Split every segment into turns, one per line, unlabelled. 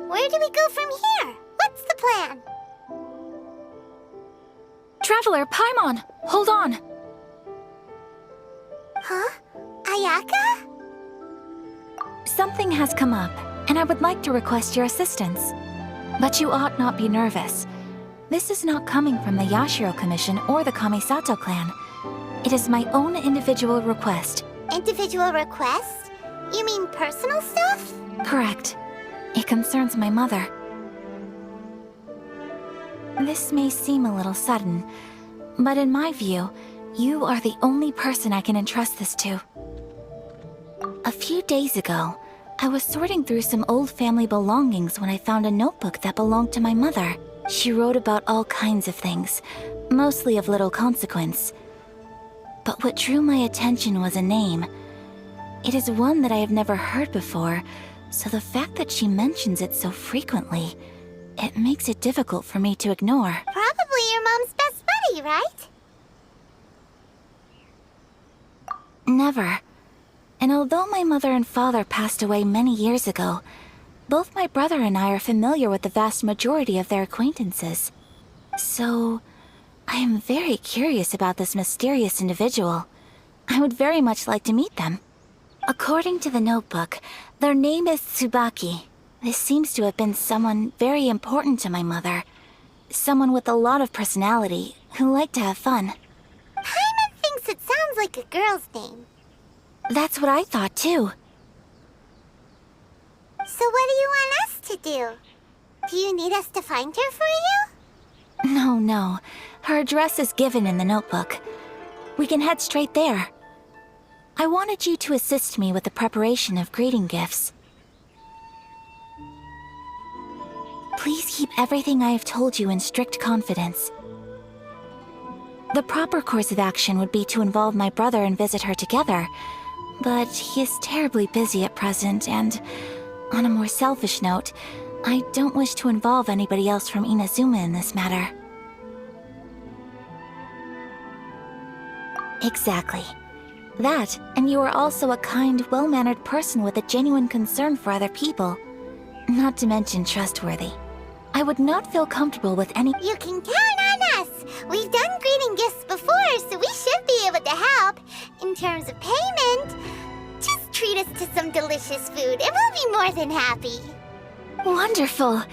Where do we go from here? What's the plan?
Traveler, Paimon! Hold on!
Huh? Ayaka?
Something has come up, and I would like to request your assistance. But you ought not be nervous. This is not coming from the Yashiro Commission or the Kamisato clan. It is my own individual request.
Individual request? You mean personal stuff?
Correct. It concerns my mother. This may seem a little sudden, but in my view, you are the only person I can entrust this to. A few days ago, I was sorting through some old family belongings when I found a notebook that belonged to my mother. She wrote about all kinds of things, mostly of little consequence. But what drew my attention was a name. It is one that I have never heard before, so the fact that she mentions it so frequently, it makes it difficult for me to ignore.
Probably your mom's best buddy, right?
Never. And although my mother and father passed away many years ago, both my brother and I are familiar with the vast majority of their acquaintances. So, I am very curious about this mysterious individual. I would very much like to meet them. According to the notebook, their name is Tsubaki. This seems to have been someone very important to my mother. Someone with a lot of personality, who liked to have fun.
Paimon thinks it sounds like a girl's name.
That's what I thought too.
So what do you want us to do? Do you need us to find her for you?
No. Her address is given in the notebook. We can head straight there. I wanted you to assist me with the preparation of greeting gifts. Please keep everything I have told you in strict confidence. The proper course of action would be to involve my brother and visit her together, but he is terribly busy at present, and on a more selfish note, I don't wish to involve anybody else from Inazuma in this matter. Exactly. That, and you are also a kind, well-mannered person with a genuine concern for other people. Not to mention trustworthy. I would not feel comfortable with any—
You can count on us! We've done greeting gifts before, so we should be able to help. In terms of payment, just treat us to some delicious food and we'll be more than happy.
Wonderful!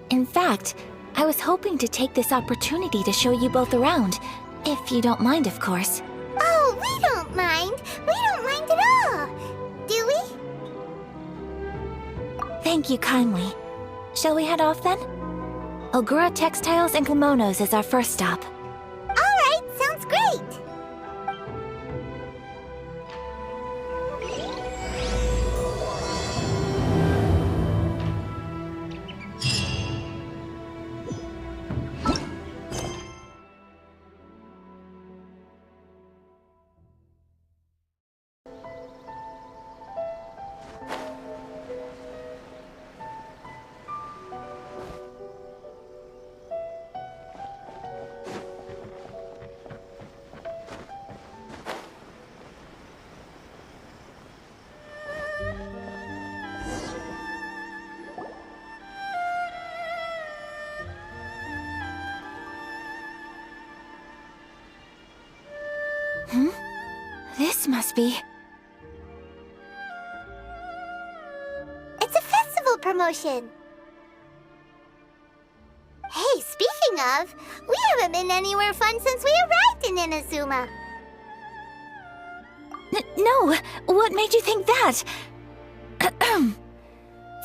In fact, I was hoping to take this opportunity to show you both around. If you don't mind, of course.
Oh, we don't mind. We don't mind at all. Do we?
Thank you kindly. Shall we head off then? Ogura Textiles and Kimonos is our first stop.
All right, sounds great.
This must be—
It's a festival promotion. Hey, speaking of, we haven't been anywhere fun since we arrived in Inazuma.
No! What made you think that?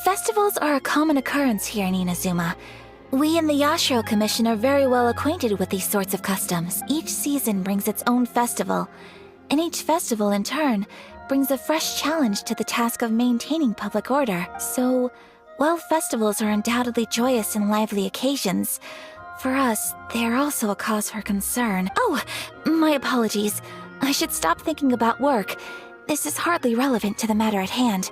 Festivals are a common occurrence here in Inazuma. We in the Yashiro Commission are very well acquainted with these sorts of customs. Each season brings its own festival, and each festival, in turn, brings a fresh challenge to the task of maintaining public order. So, while festivals are undoubtedly joyous and lively occasions, for us, they are also a cause for concern. Oh, my apologies. I should stop thinking about work. This is hardly relevant to the matter at hand.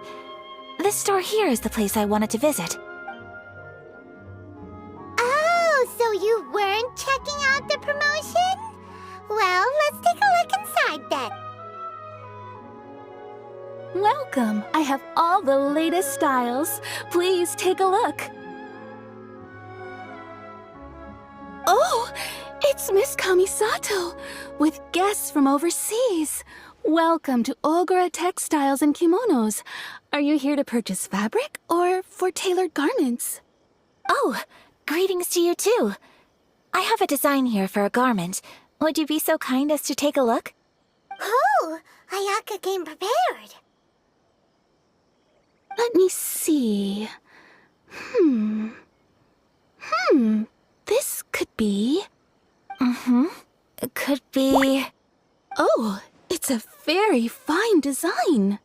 This store here is the place I wanted to visit.
Oh, so you weren't checking out the promotion? Well, let's take a look inside then.
Welcome! I have all the latest styles. Please take a look. Oh, it's Miss Kamisato, with guests from overseas. Welcome to Ogura Textiles and Kimonos. Are you here to purchase fabric or for tailored garments?
Oh, greetings to you too. I have a design here for a garment. Would you be so kind as to take a look?
Oh, Ayaka came prepared.
Let me see. This could be...
It could be...
Oh, it's a very fine design.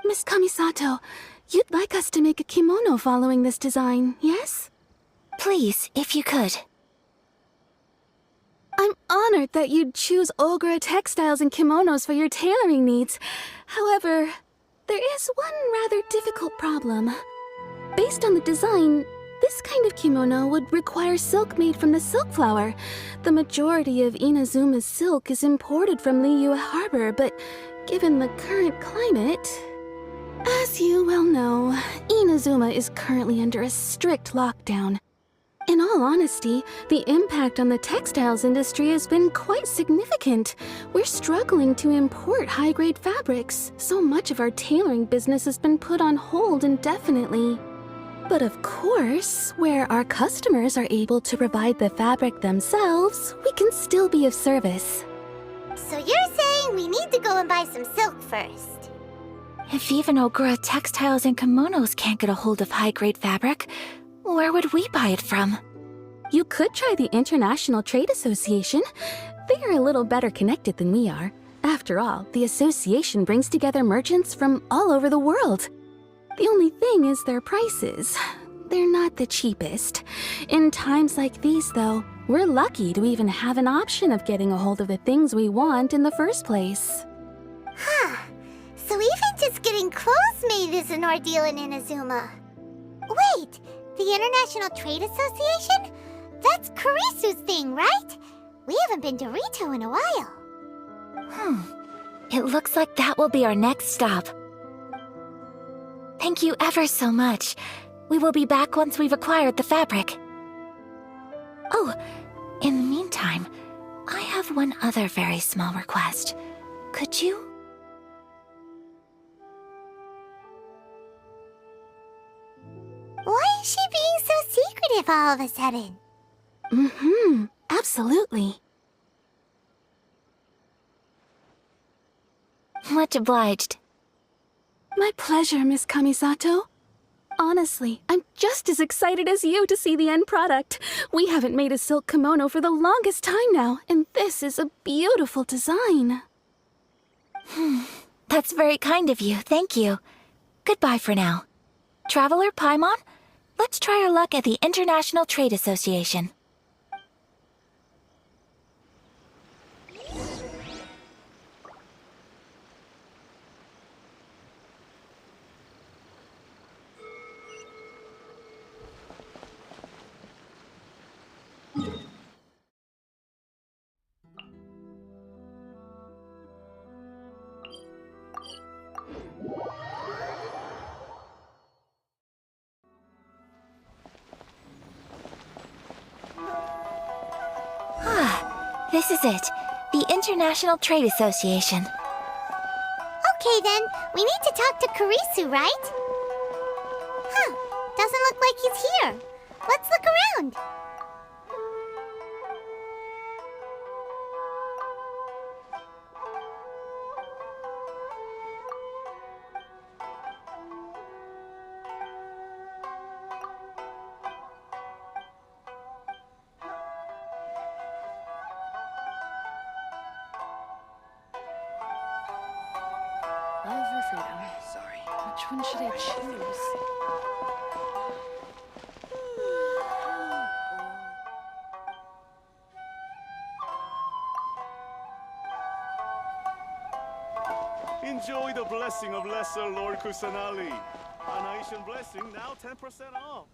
Miss Kamisato, you'd like us to make a kimono following this design, yes?
Please, if you could.
I'm honored that you'd choose Ogura Textiles and Kimonos for your tailoring needs. However, there is one rather difficult problem. Based on the design, this kind of kimono would require silk made from the silk flower. The majority of Inazuma's silk is imported from Liyue Harbor, but given the current climate... As you well know, Inazuma is currently under a strict lockdown. In all honesty, the impact on the textiles industry has been quite significant. We're struggling to import high-grade fabrics. So much of our tailoring business has been put on hold indefinitely. But of course, where our customers are able to provide the fabric themselves, we can still be of service.
So you're saying we need to go and buy some silk first?
If even Ogura Textiles and Kimonos can't get a hold of high-grade fabric, where would we buy it from?
You could try the International Trade Association. They are a little better connected than we are. After all, the association brings together merchants from all over the world. The only thing is their prices. They're not the cheapest. In times like these, though, we're lucky to even have an option of getting a hold of the things we want in the first place.
Huh. So even just getting clothes made is an ordeal in Inazuma. Wait, the International Trade Association? That's Kurisu's thing, right? We haven't been to Rito in a while.
It looks like that will be our next stop. Thank you ever so much. We will be back once we've acquired the fabric. Oh, in the meantime, I have one other very small request. Could you?
Why is she being so secretive all of a sudden?
Absolutely.
Much obliged.
My pleasure, Miss Kamisato. Honestly, I'm just as excited as you to see the end product. We haven't made a silk kimono for the longest time now, and this is a beautiful design.
That's very kind of you, thank you. Goodbye for now. Traveler Paimon, let's try our luck at the International Trade Association. This is it, the International Trade Association.
Okay then, we need to talk to Kurisu, right? Huh, doesn't look like he's here. Let's look around.
Love or freedom? Sorry. Which one should I choose?
Enjoy the blessing of Lesser Lord Kusanali. An Asian blessing, now 10% off.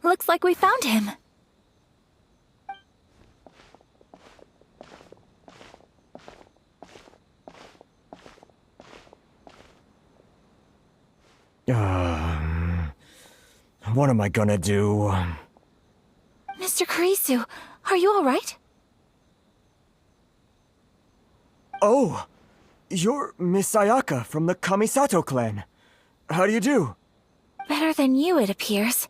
Looks like we found him.
What am I gonna do?
Mr. Kurisu, are you alright?
Oh, you're Miss Ayaka from the Kamisato clan. How do you do?
Better than you, it appears.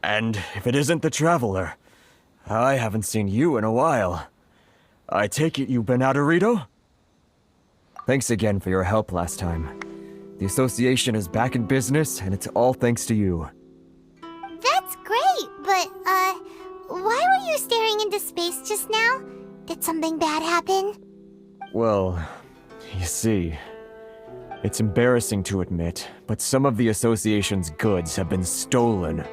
And if it isn't the Traveler, I haven't seen you in a while. I take it you've been out of Rito? Thanks again for your help last time. The association is back in business, and it's all thanks to you.
That's great, but, why were you staring into space just now? Did something bad happen?
Well, you see, it's embarrassing to admit, but some of the association's goods have been stolen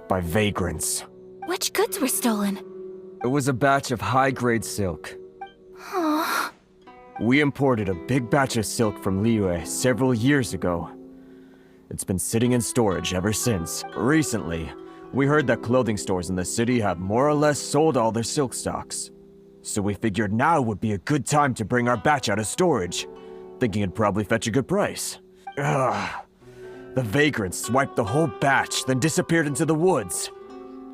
by vagrants.
Which goods were stolen?
It was a batch of high-grade silk. We imported a big batch of silk from Liyue several years ago. It's been sitting in storage ever since. Recently, we heard that clothing stores in the city have more or less sold all their silk stocks. So we figured now would be a good time to bring our batch out of storage, thinking it'd probably fetch a good price. The vagrants swiped the whole batch, then disappeared into the woods.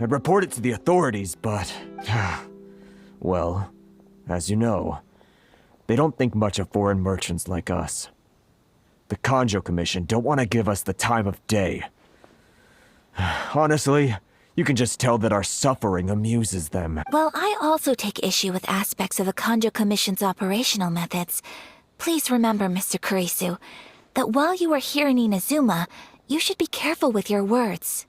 I'd report it to the authorities, but... well, as you know, they don't think much of foreign merchants like us. The Kanjo Commission don't want to give us the time of day. Honestly, you can just tell that our suffering amuses them.
Well, I also take issue with aspects of the Kanjo Commission's operational methods. Please remember, Mr. Kurisu, that while you are here in Inazuma, you should be careful with your words.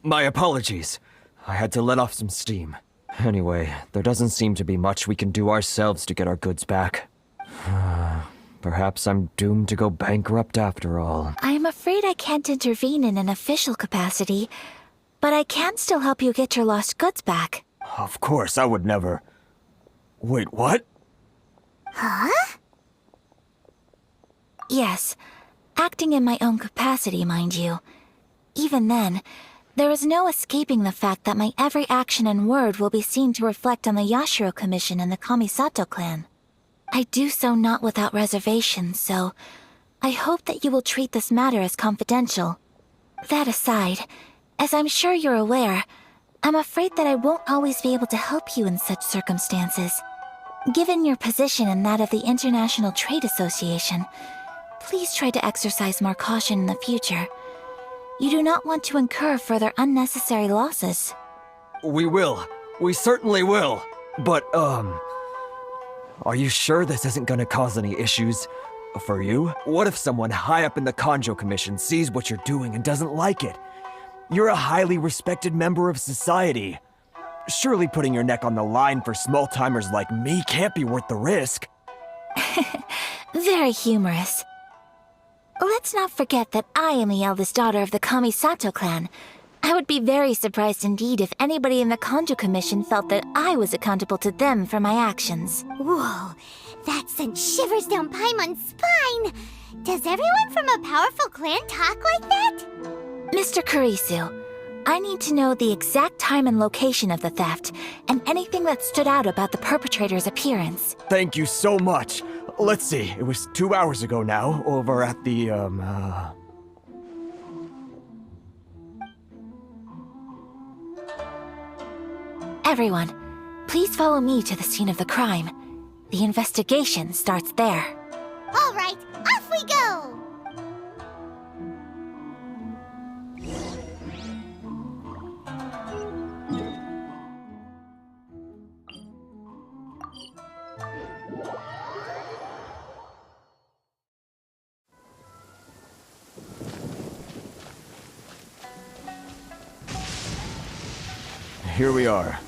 My apologies. I had to let off some steam. Anyway, there doesn't seem to be much we can do ourselves to get our goods back. Perhaps I'm doomed to go bankrupt after all.
I am afraid I can't intervene in an official capacity, but I can still help you get your lost goods back.
Of course, I would never... Wait, what?
Yes, acting in my own capacity, mind you. Even then, there is no escaping the fact that my every action and word will be seen to reflect on the Yashiro Commission and the Kamisato clan. I do so not without reservation, so I hope that you will treat this matter as confidential. That aside, as I'm sure you're aware, I'm afraid that I won't always be able to help you in such circumstances. Given your position and that of the International Trade Association, please try to exercise more caution in the future. You do not want to incur further unnecessary losses.
We will. We certainly will. But, are you sure this isn't gonna cause any issues for you? What if someone high up in the Kanjo Commission sees what you're doing and doesn't like it? You're a highly respected member of society. Surely putting your neck on the line for small-timers like me can't be worth the risk.
Very humorous. Let's not forget that I am the eldest daughter of the Kamisato clan. I would be very surprised indeed if anybody in the Kanjo Commission felt that I was accountable to them for my actions.
Whoa, that sent shivers down Paimon's spine! Does everyone from a powerful clan talk like that?
Mr. Kurisu, I need to know the exact time and location of the theft, and anything that stood out about the perpetrator's appearance.
Thank you so much. Let's see, it was 2 hours ago now, over at the,
Everyone, please follow me to the scene of the crime. The investigation starts there.
All right, off we go!
Here we are.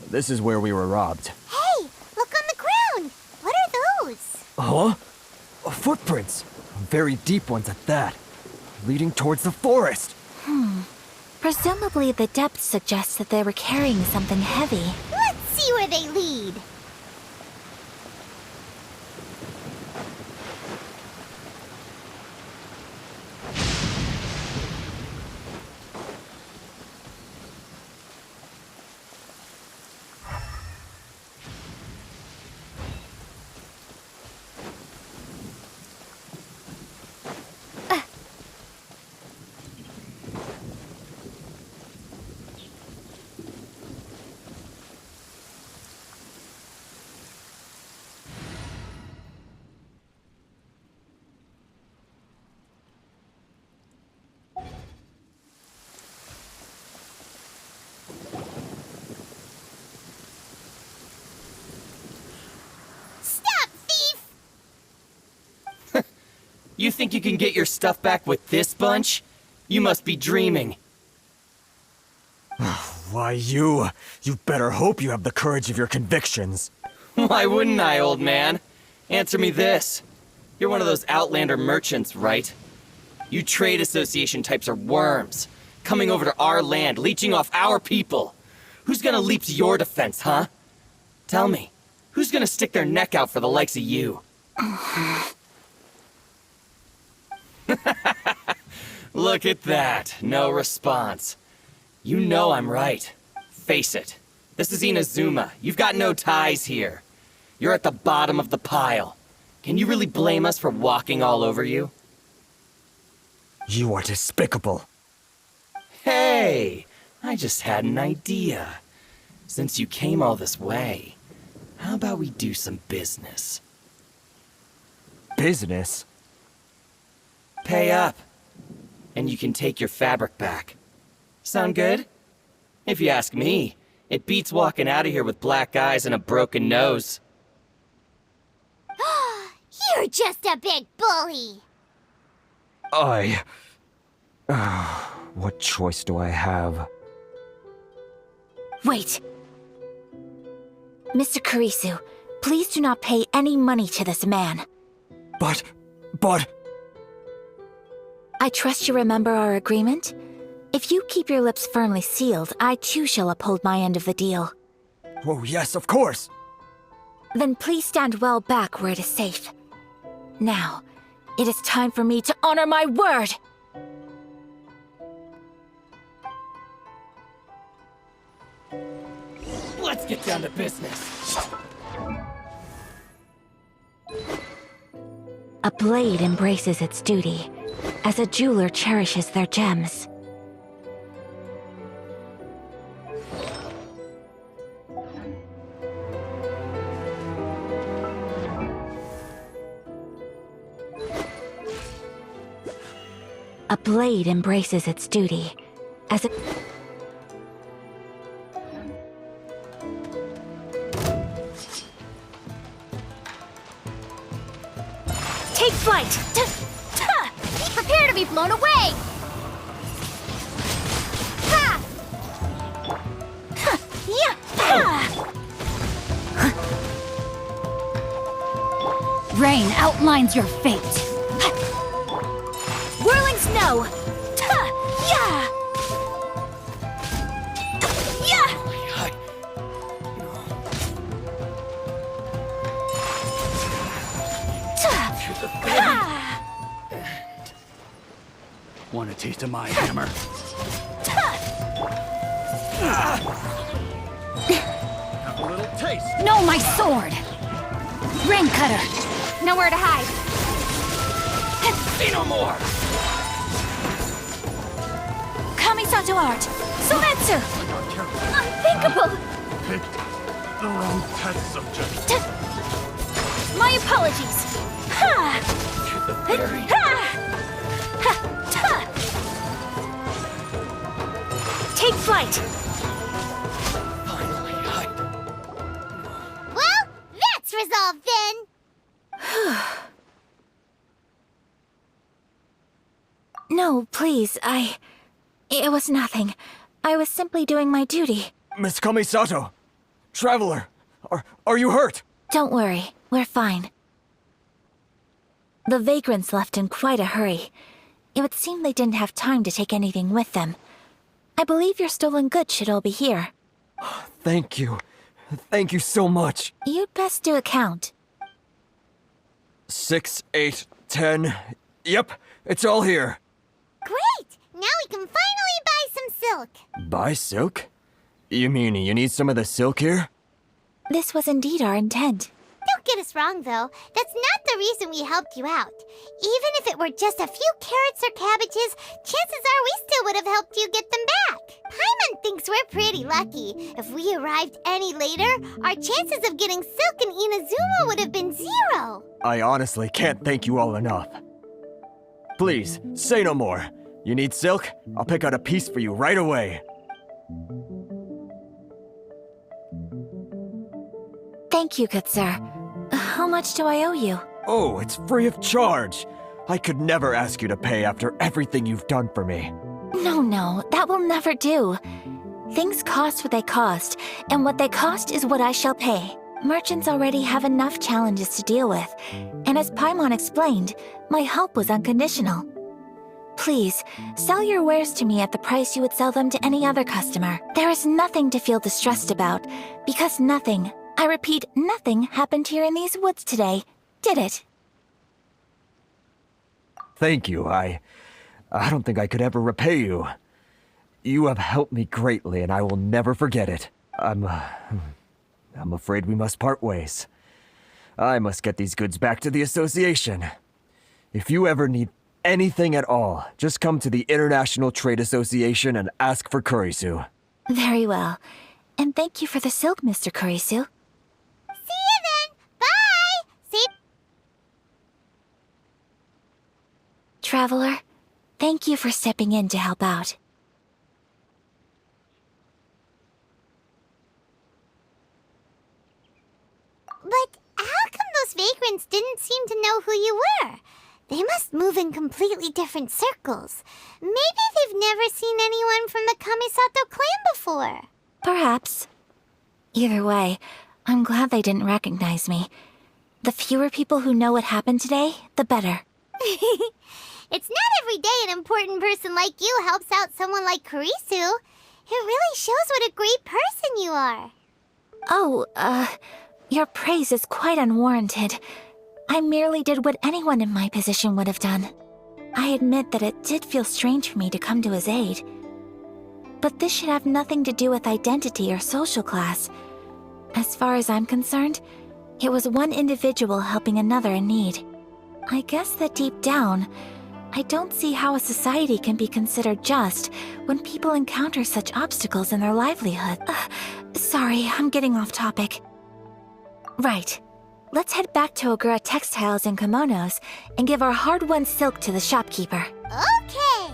This is where we were robbed.
Hey, look on the ground! What are those?
Huh? Footprints. Very deep ones at that. Leading towards the forest.
Presumably the depth suggests that they were carrying something heavy.
Let's see where they lead.
You think you can get your stuff back with this bunch? You must be dreaming.
Why, you better hope you have the courage of your convictions.
Why wouldn't I, old man? Answer me this. You're one of those Outlander merchants, right? You trade association types are worms, coming over to our land, leeching off our people. Who's gonna leap to your defense, huh? Tell me, who's gonna stick their neck out for the likes of you? Look at that, no response. You know I'm right. Face it, this is Inazuma. You've got no ties here. You're at the bottom of the pile. Can you really blame us for walking all over you?
You are despicable.
Hey, I just had an idea. Since you came all this way, how about we do some business?
Business?
Pay up, and you can take your fabric back. Sound good? If you ask me, it beats walking out of here with black eyes and a broken nose.
You're just a big bully.
What choice do I have?
Wait. Mr. Kurisu, please do not pay any money to this man.
But...
I trust you remember our agreement? If you keep your lips firmly sealed, I too shall uphold my end of the deal.
Oh, yes, of course.
Then please stand well back where it is safe. Now, it is time for me to honor my word!
Let's get down to business.
A blade embraces its duty, as a jeweler cherishes their gems. A blade embraces its duty, as a... Take flight!
Prepare to be blown away! Ha!
Yeah!
Rain outlines your fate.
Whirling snow! Yeah!
Want a taste of my hammer? Have a little taste.
No, my sword! Rain cutter! Nowhere to hide.
Say no more!
Kamisato art! Sumetsu! Unthinkable!
Pick the wrong test subject.
My apologies! Ha!
To the very...
Take flight!
Finally,
Well, that's resolved then.
No, please, It was nothing. I was simply doing my duty.
Miss Kamisato! Traveler! Are you hurt?
Don't worry, we're fine. The vagrants left in quite a hurry. It would seem they didn't have time to take anything with them. I believe your stolen goods should all be here.
Thank you. Thank you so much.
You'd best do a count.
6, 8, 10. Yep, it's all here.
Great! Now we can finally buy some silk.
Buy silk? You mean you need some of the silk here?
This was indeed our intent.
Don't get us wrong, though. That's not the reason we helped you out. Even if it were just a few carrots or cabbages, chances are we still would have helped you get them back. Paimon thinks we're pretty lucky. If we arrived any later, our chances of getting silk in Inazuma would have been 0.
I honestly can't thank you all enough. Please, say no more. You need silk? I'll pick out a piece for you right away.
Thank you, good sir. How much do I owe you?
Oh, it's free of charge. I could never ask you to pay after everything you've done for me.
No, that will never do. Things cost what they cost, and what they cost is what I shall pay. Merchants already have enough challenges to deal with, and as Paimon explained, my help was unconditional. Please, sell your wares to me at the price you would sell them to any other customer. There is nothing to feel distressed about, because nothing, I repeat, nothing happened here in these woods today, did it?
Thank you. I don't think I could ever repay you. You have helped me greatly, and I will never forget it. I'm afraid we must part ways. I must get these goods back to the association. If you ever need anything at all, just come to the International Trade Association and ask for Kurisu.
Very well. And thank you for the silk, Mr. Kurisu.
See you then! Bye! See.
Traveler, thank you for stepping in to help out.
But how come those vagrants didn't seem to know who you were? They must move in completely different circles. Maybe they've never seen anyone from the Kamisato clan before.
Perhaps. Either way, I'm glad they didn't recognize me. The fewer people who know what happened today, the better.
It's not every day an important person like you helps out someone like Kurisu. It really shows what a great person you are.
Oh, your praise is quite unwarranted. I merely did what anyone in my position would have done. I admit that it did feel strange for me to come to his aid. But this should have nothing to do with identity or social class. As far as I'm concerned, it was one individual helping another in need. I guess that deep down, I don't see how a society can be considered just when people encounter such obstacles in their livelihood. Sorry, I'm getting off topic. Right. Let's head back to Ogura Textiles and Kimonos and give our hard-won silk to the shopkeeper.
Okay.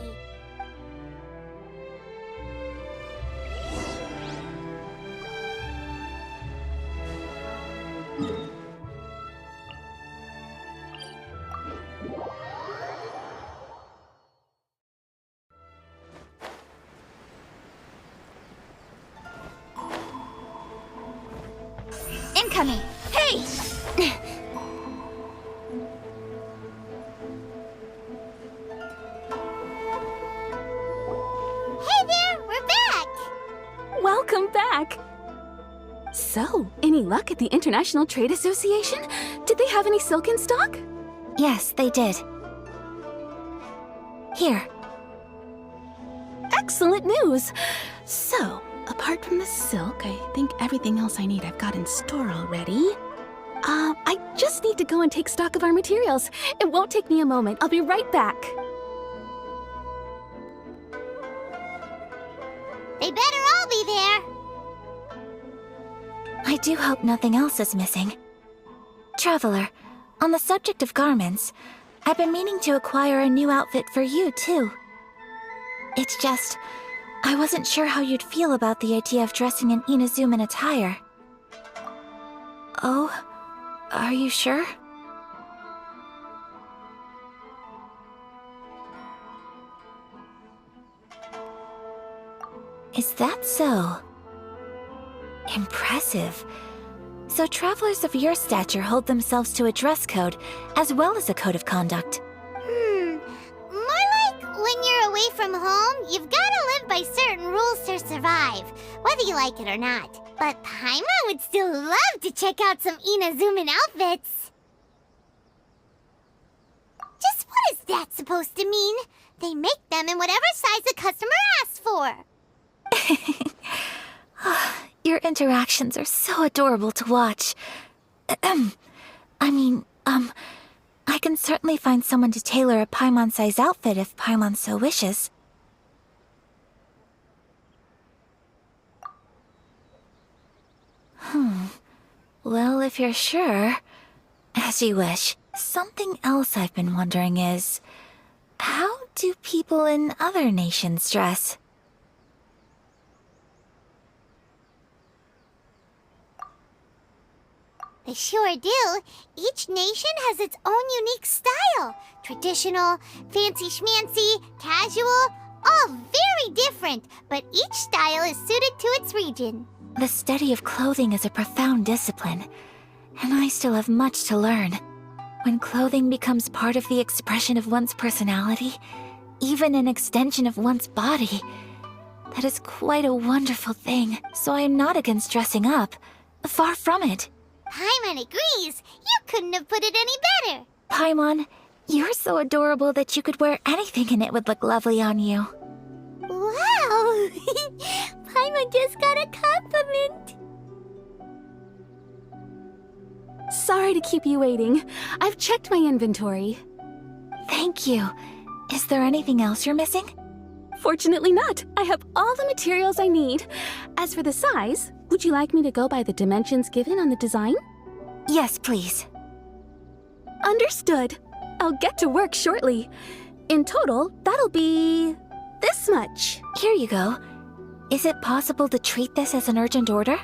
Incoming! Hey!
Hey there, we're back!
Welcome back! So, any luck at the International Trade Association? Did they have any silk in stock?
Yes, they did. Here.
Excellent news! So, apart from the silk, I think everything else I need I've got in store already. I just need to go and take stock of our materials. It won't take me a moment. I'll be right back.
They better all be there.
I do hope nothing else is missing. Traveler, on the subject of garments, I've been meaning to acquire a new outfit for you, too. It's just, I wasn't sure how you'd feel about the idea of dressing in Inazuman attire. Oh, are you sure? Is that so? Impressive. So travelers of your stature hold themselves to a dress code, as well as a code of conduct.
More like when you're away from home, you've gotta live by certain rules to survive, whether you like it or not. But Paimon would still love to check out some Inazuman outfits. Just what is that supposed to mean? They make them in whatever size the customer asks for.
Your interactions are so adorable to watch. I can certainly find someone to tailor a Paimon-size outfit if Paimon so wishes. Well, if you're sure, as you wish. Something else I've been wondering is, how do people in other nations dress?
They sure do. Each nation has its own unique style. Traditional, fancy schmancy, casual, all very different, but each style is suited to its region.
The study of clothing is a profound discipline, and I still have much to learn. When clothing becomes part of the expression of one's personality, even an extension of one's body, that is quite a wonderful thing. So I am not against dressing up. Far from it.
Paimon agrees. You couldn't have put it any better.
Paimon, you're so adorable that you could wear anything and it would look lovely on you.
Wow! Paimon just got a compliment.
Sorry to keep you waiting. I've checked my inventory.
Thank you. Is there anything else you're missing?
Fortunately not. I have all the materials I need. As for the size, would you like me to go by the dimensions given on the design?
Yes, please.
Understood. I'll get to work shortly. In total, that'll be this much.
Here you go. Is it possible to treat this as an urgent order?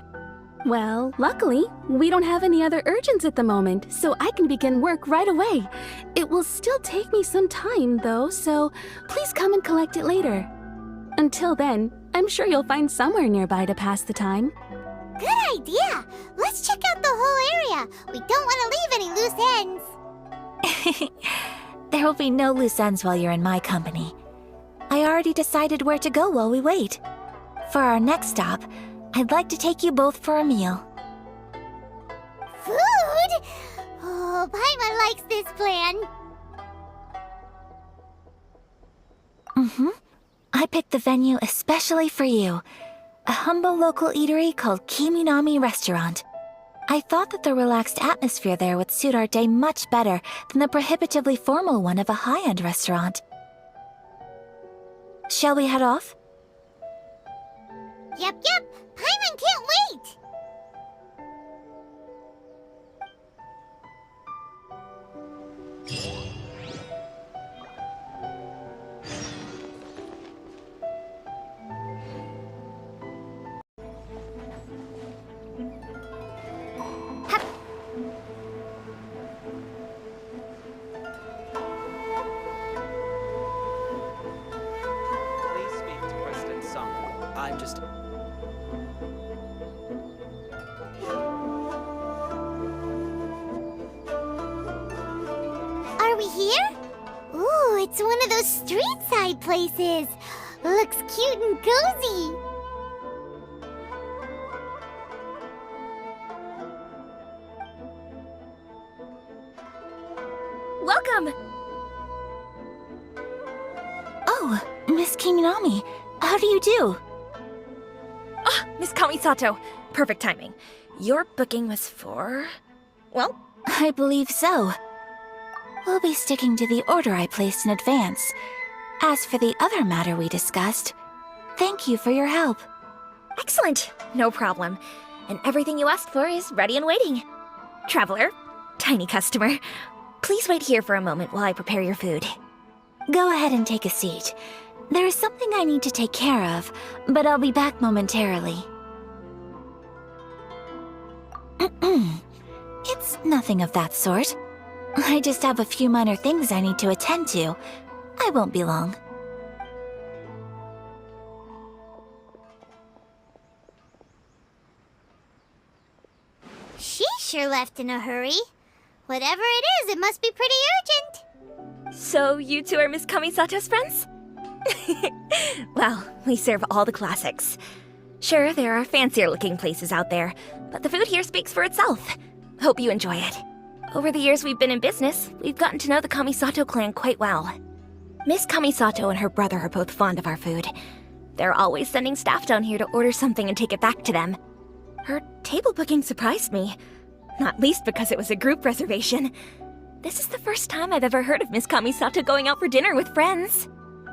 Well, luckily, we don't have any other urgents at the moment, so I can begin work right away. It will still take me some time, though, so please come and collect it later. Until then, I'm sure you'll find somewhere nearby to pass the time.
Good idea. Let's check out the whole area. We don't want to leave any loose ends.
There will be no loose ends while you're in my company. I already decided where to go while we wait. For our next stop, I'd like to take you both for a meal.
Food? Oh, Paimon likes this plan.
I picked the venue especially for you. A humble local eatery called Kiminami Restaurant. I thought that the relaxed atmosphere there would suit our day much better than the prohibitively formal one of a high-end restaurant. Shall we head off?
Yep. Paimon can't wait.
Please speak to President Sung. I'm just...
Are we here? Ooh, it's one of those street side places. Looks cute and cozy.
Welcome!
Oh, Miss Kiminami, how do you do?
Miss Kamisato, perfect timing. Your booking was for... well,
I believe so. We'll be sticking to the order I placed in advance. As for the other matter we discussed, thank you for your help.
excellent. No problem. And everything you asked for is ready and waiting. Traveler, tiny customer, please wait here for a moment while I prepare your food.
Go ahead and take a seat. There is something I need to take care of, but I'll be back momentarily. It's nothing of that sort. I just have a few minor things I need to attend to. I won't be long.
She sure left in a hurry. Whatever it is, it must be pretty urgent.
So you two are Miss Kamisato's friends? Well, we serve all the classics. Sure, there are fancier looking places out there, but the food here speaks for itself. Hope you enjoy it. Over the years we've been in business, we've gotten to know the Kamisato clan quite well. Miss Kamisato and her brother are both fond of our food. They're always sending staff down here to order something and take it back to them. Her table booking surprised me, not least because it was a group reservation. This is the first time I've ever heard of Miss Kamisato going out for dinner with friends.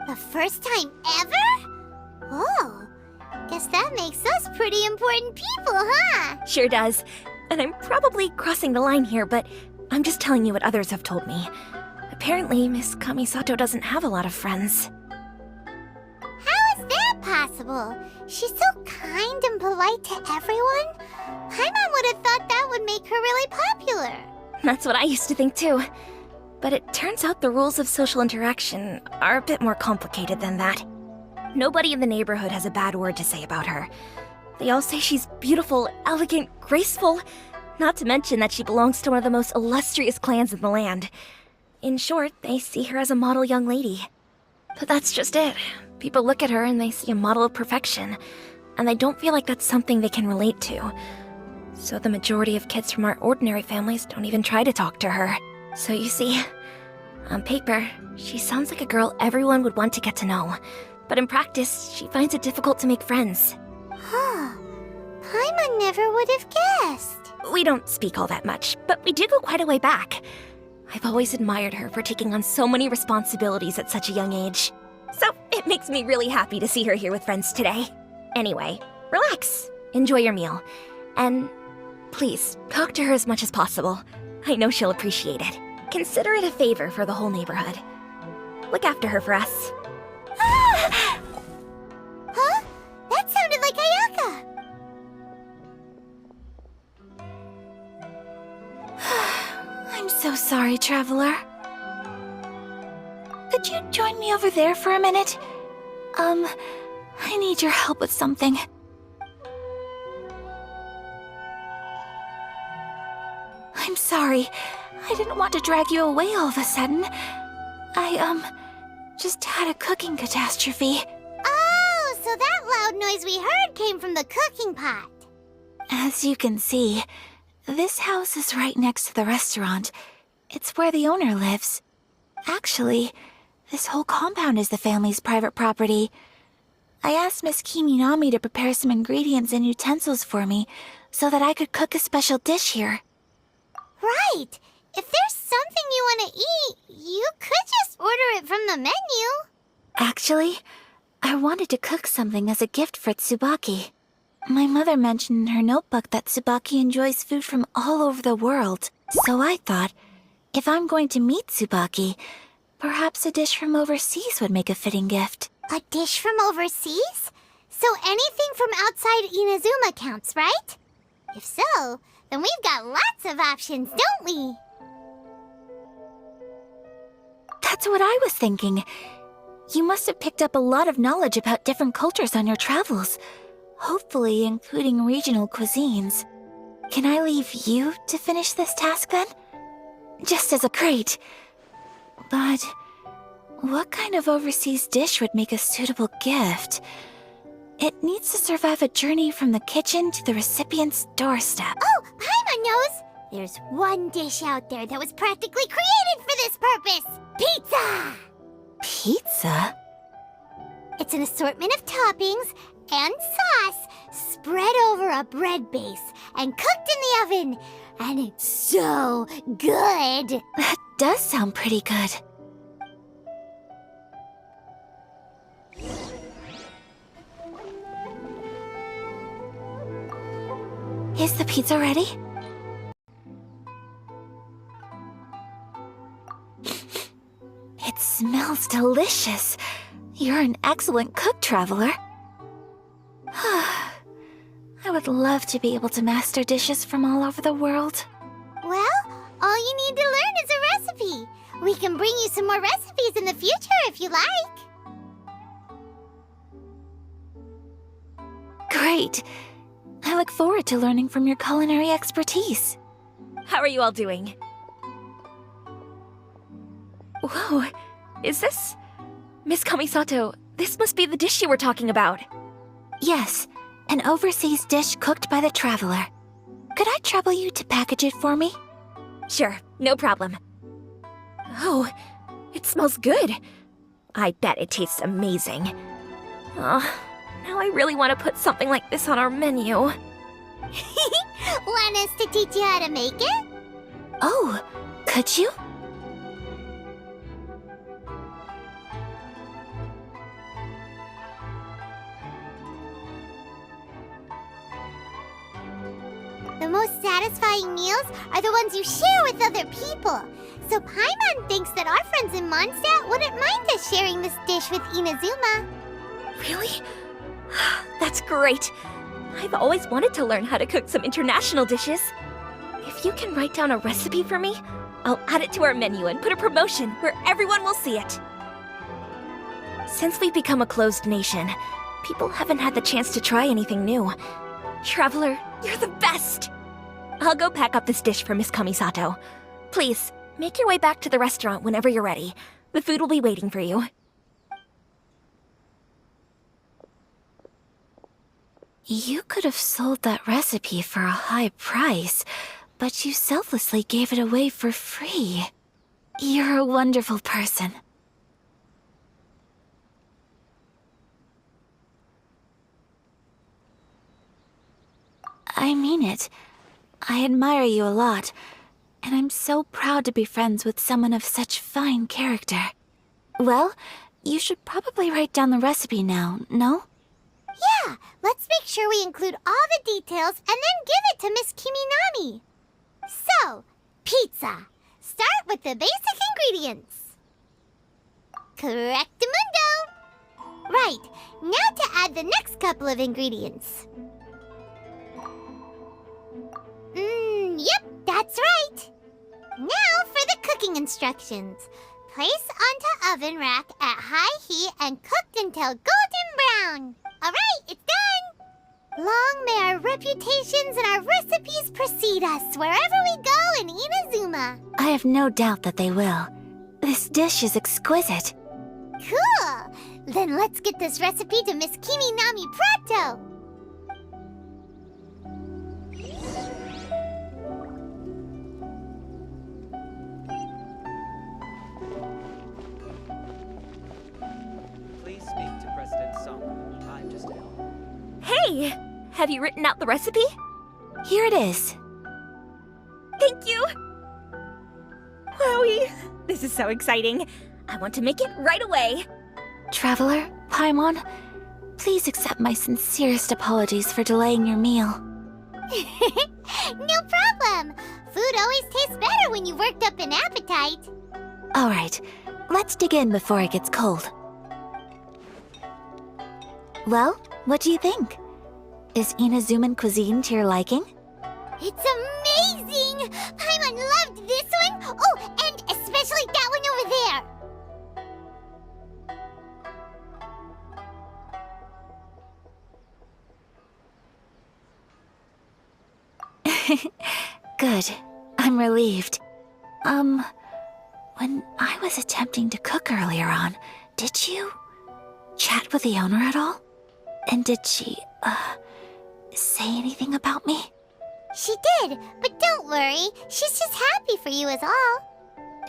The first time ever? Oh, guess that makes us pretty important people, huh?
Sure does. And I'm probably crossing the line here, but I'm just telling you what others have told me. Apparently, Miss Kamisato doesn't have a lot of friends.
How is that possible? She's so kind and polite to everyone. Paimon would have thought that would make her really popular.
That's what I used to think too. But it turns out the rules of social interaction are a bit more complicated than that. Nobody in the neighborhood has a bad word to say about her. They all say she's beautiful, elegant, graceful, not to mention that she belongs to one of the most illustrious clans in the land. In short, they see her as a model young lady. But that's just it. People look at her and they see a model of perfection, and they don't feel like that's something they can relate to. So the majority of kids from our ordinary families don't even try to talk to her. So you see, on paper, she sounds like a girl everyone would want to get to know. But in practice, she finds it difficult to make friends.
Huh. Paimon never would have guessed.
We don't speak all that much, but we do go quite a way back. I've always admired her for taking on so many responsibilities at such a young age. So it makes me really happy to see her here with friends today. Anyway, relax, enjoy your meal, and please, talk to her as much as possible. I know she'll appreciate it. Consider it a favor for the whole neighborhood. Look after her for us.
Huh? That sounded like Ayaka.
I'm so sorry, traveler. Could you join me over there for a minute? I need your help with something. I'm sorry. I didn't want to drag you away all of a sudden. I, just had a cooking catastrophe.
Oh, so that loud noise we heard came from the cooking pot.
As you can see, this house is right next to the restaurant. It's where the owner lives. Actually, this whole compound is the family's private property. I asked Miss Kiminami to prepare some ingredients and utensils for me so that I could cook a special dish here.
Right. If there's something you want to eat, you could just order it from the menu.
Actually, I wanted to cook something as a gift for Tsubaki. My mother mentioned in her notebook that Tsubaki enjoys food from all over the world. So I thought, if I'm going to meet Tsubaki, perhaps a dish from overseas would make a fitting gift.
A dish from overseas? So anything from outside Inazuma counts, right? If so, then we've got lots of options, don't we?
That's what I was thinking. You must have picked up a lot of knowledge about different cultures on your travels, hopefully including regional cuisines. Can I leave you to finish this task then? Just as a crate. But what kind of overseas dish would make a suitable gift? It needs to survive a journey from the kitchen to the recipient's doorstep.
Oh, Paimon knows! There's one dish out there that was practically created for this purpose! Pizza!
Pizza?
It's an assortment of toppings and sauce spread over a bread base and cooked in the oven. And it's so good!
That does sound pretty good. Is the pizza ready? It smells delicious. You're an excellent cook, traveler. I would love to be able to master dishes from all over the world.
Well, all you need to learn is a recipe. We can bring you some more recipes in the future if you like.
Great. I look forward to learning from your culinary expertise.
How are you all doing? Whoa, is this... Miss Kamisato, this must be the dish you were talking about.
Yes, an overseas dish cooked by the traveler. Could I trouble you to package it for me?
Sure, no problem. Oh, it smells good. I bet it tastes amazing. Oh, now I really want to put something like this on our menu.
Want us to teach you how to make it?
Oh, could you?
The most satisfying meals are the ones you share with other people. So Paimon thinks that our friends in Mondstadt wouldn't mind us sharing this dish with Inazuma.
Really? That's great. I've always wanted to learn how to cook some international dishes. If you can write down a recipe for me, I'll add it to our menu and put a promotion where everyone will see it. Since we've become a closed nation, people haven't had the chance to try anything new. Traveler, you're the best! I'll go pack up this dish for Miss Kamisato. Please, make your way back to the restaurant whenever you're ready. The food will be waiting for you.
You could have sold that recipe for a high price, but you selflessly gave it away for free. You're a wonderful person. I mean it. I admire you a lot, and I'm so proud to be friends with someone of such fine character. Well, you should probably write down the recipe now, no?
Yeah, let's make sure we include all the details and then give it to Miss Kiminami. So, pizza. Start with the basic ingredients. Correctamundo. Right, now to add the next couple of ingredients. Yep, that's right. Now for the cooking instructions. Place onto oven rack at high heat and cooked until golden brown. Alright, it's done! Long may our reputations and our recipes precede us wherever we go in Inazuma.
I have no doubt that they will. This dish is exquisite.
Cool! Then let's get this recipe to Miss Kiminami pronto!
Please speak to President Song. I'm just ill.
Hey! Have you written out the recipe?
Here it is.
Thank you! Wowie! This is so exciting. I want to make it right away.
Traveler, Paimon, please accept my sincerest apologies for delaying your meal.
No problem! Food always tastes better when you've worked up an appetite.
All right, let's dig in before it gets cold. Well, what do you think? Is Inazuman cuisine to your liking?
It's amazing! Paimon loved this one! Oh, and especially that one over there!
Good. I'm relieved. When I was attempting to cook earlier on, did you chat with the owner at all? And did she, say anything about me?
She did, but don't worry. She's just happy for you is all.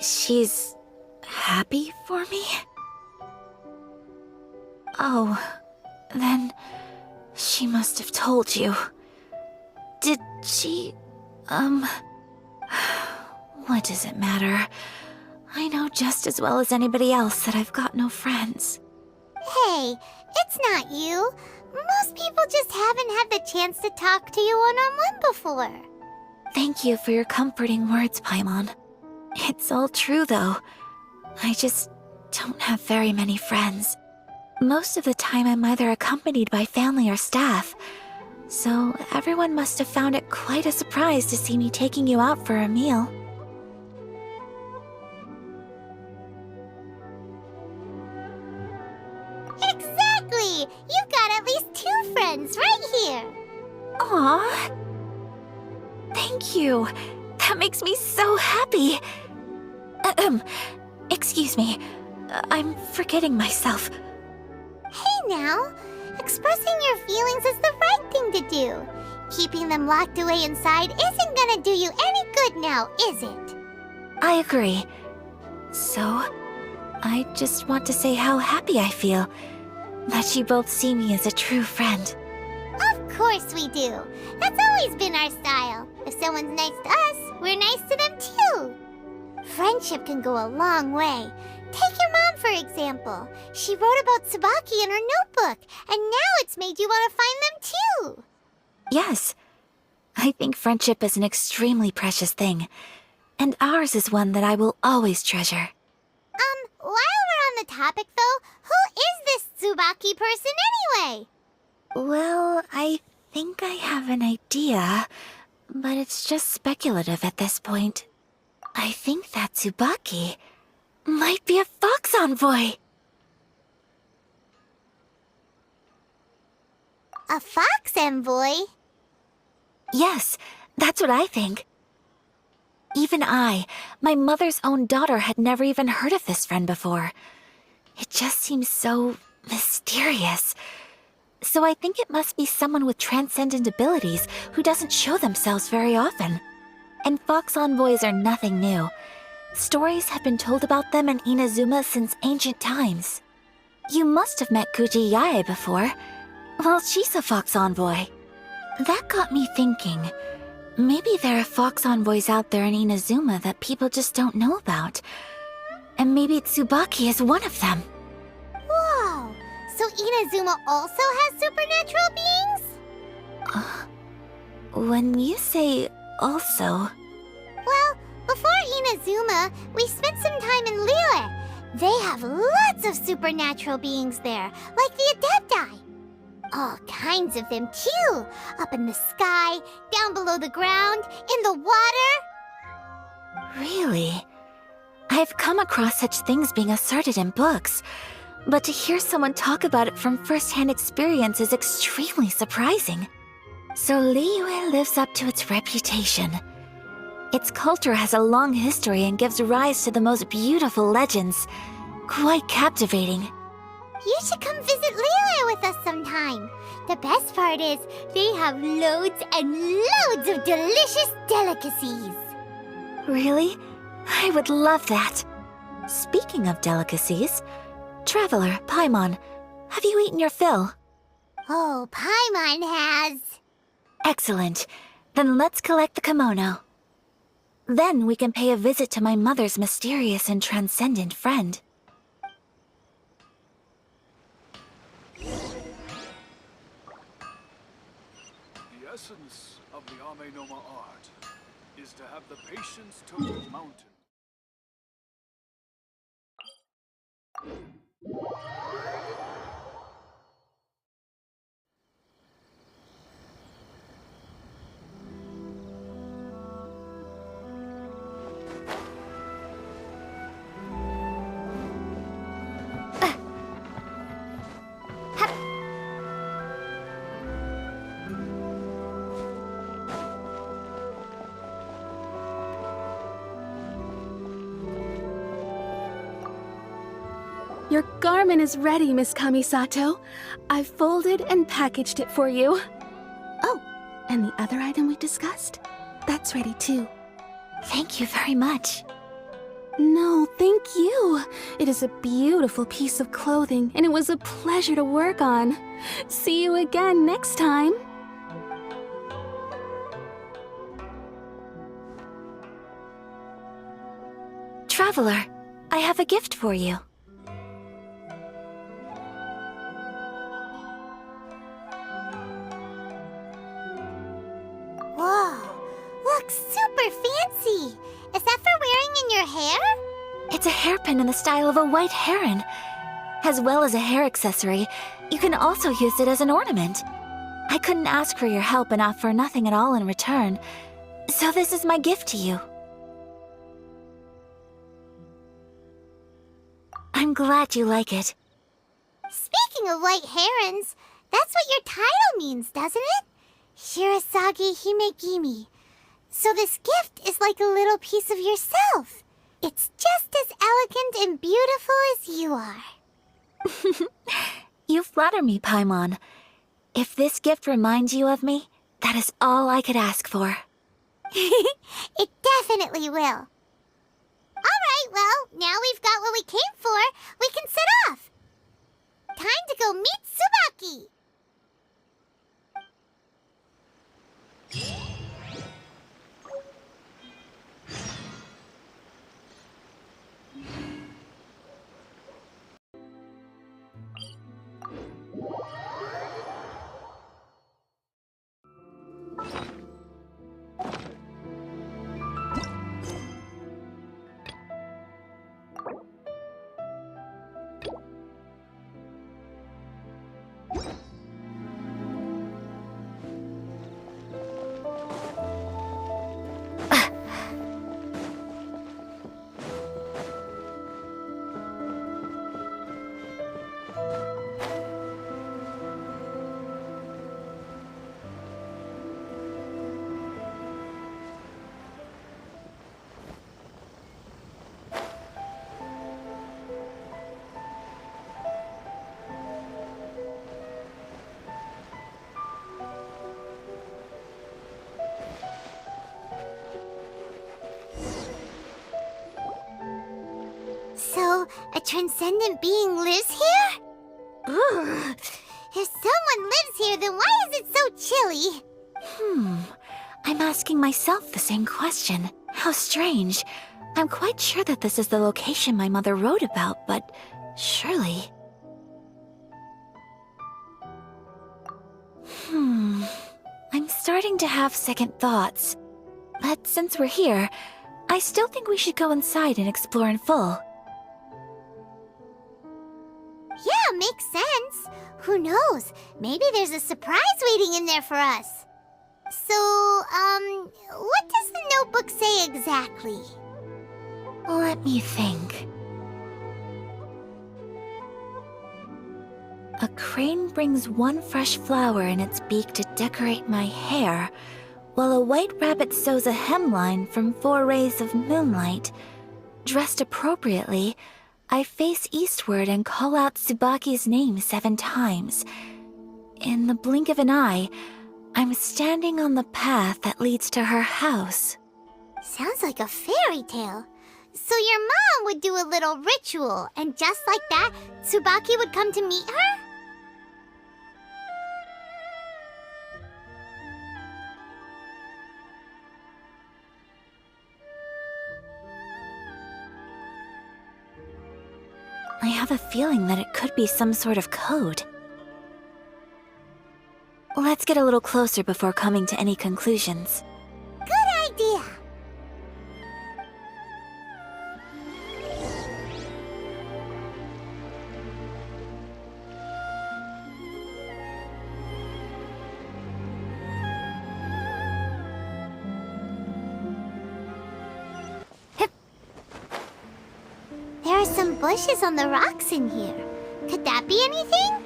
She's happy for me? Oh, then she must have told you. Did she, what does it matter? I know just as well as anybody else that I've got no friends.
Hey, it's not you. Most people just haven't had the chance to talk to you one-on-one before.
Thank you for your comforting words, Paimon. It's all true, though. I just don't have very many friends. Most of the time I'm either accompanied by family or staff, so everyone must have found it quite a surprise to see me taking you out for a meal.
Exactly! You've got at least 2 friends right here.
Aw! Thank you. That makes me so happy. Excuse me. I'm forgetting myself.
Hey now, expressing your feelings is the right thing to do. Keeping them locked away inside isn't gonna do you any good now, is it?
I agree. So, I just want to say how happy I feel that you both see me as a true friend.
Of course we do. That's always been our style. If someone's nice to us, we're nice to them too. Friendship can go a long way. Take your mom, for example. She wrote about Tsubaki in her notebook, and now it's made you want to find them too.
Yes. I think friendship is an extremely precious thing, and ours is one that I will always treasure.
While we're on the topic though, who is this Tsubaki person anyway?
Well, I think I have an idea, but it's just speculative at this point. I think that Tsubaki might be a Fox Envoy.
A fox envoy?
Yes, that's what I think. Even I, my mother's own daughter, had never even heard of this friend before. It just seems so mysterious. So I think it must be someone with transcendent abilities who doesn't show themselves very often. And Fox Envoys are nothing new. Stories have been told about them in Inazuma since ancient times. You must have met Kuji Yae before. Well, she's a Fox Envoy. That got me thinking. Maybe there are Fox Envoys out there in Inazuma that people just don't know about. And maybe Tsubaki is one of them.
Whoa! So Inazuma also has supernatural beings?
When you say also...
Well, before Inazuma, we spent some time in Liyue. They have lots of supernatural beings there, like the Adepti. All kinds of them, too. Up in the sky, down below the ground, in the water.
Really? I've come across such things being asserted in books, but to hear someone talk about it from first-hand experience is extremely surprising. So Liyue lives up to its reputation. Its culture has a long history and gives rise to the most beautiful legends. Quite captivating.
You should come visit Liyue with us sometime. The best part is, they have loads and loads of delicious delicacies.
Really? I would love that. Speaking of delicacies, Traveler, Paimon, have you eaten your fill?
Oh, Paimon has.
Excellent. Then let's collect the kimono. Then we can pay a visit to my mother's mysterious and transcendent friend.
The essence of the Ame-no-Ma art is to have the patience to move mountains.
Your garment is ready, Miss Kamisato. I've folded and packaged it for you. Oh, and the other item we discussed? That's ready too.
Thank you very much.
No, thank you. It is a beautiful piece of clothing, and it was a pleasure to work on. See you again next time.
Traveler, I have a gift for you.
Whoa, looks super fancy. Is that for wearing in your hair?
It's a hairpin in the style of a white heron. As well as a hair accessory, you can also use it as an ornament. I couldn't ask for your help and offer nothing at all in return, so this is my gift to you. I'm glad you like it.
Speaking of white herons, that's what your title means, doesn't it? Shirasagi Himegimi. So this gift is like a little piece of yourself. It's just as elegant and beautiful as you are.
You flatter me, Paimon. If this gift reminds you of me, that is all I could ask for.
It definitely will. Alright, well, now we've got what we came for, we can set off. Time to go meet Tsubaki. transcendent being lives here? Ugh. If someone lives here, then why is it so chilly?
I'm asking myself the same question. How strange. I'm quite sure that this is the location my mother wrote about, but surely... I'm starting to have second thoughts. But since we're here, I still think we should go inside and explore in full.
Yeah, makes sense. Who knows? Maybe there's a surprise waiting in there for us. So, what does the notebook say exactly?
Let me think. A crane brings one fresh flower in its beak to decorate my hair, while a white rabbit sews a hemline from 4 rays of moonlight. Dressed appropriately, I face eastward and call out Tsubaki's name 7 times. In the blink of an eye, I'm standing on the path that leads to her house.
Sounds like a fairy tale. So your mom would do a little ritual, and just like that, Tsubaki would come to meet her?
I have a feeling that it could be some sort of code. Let's get a little closer before coming to any conclusions.
Good idea. There are some bushes on the rocks in here. Could that be anything?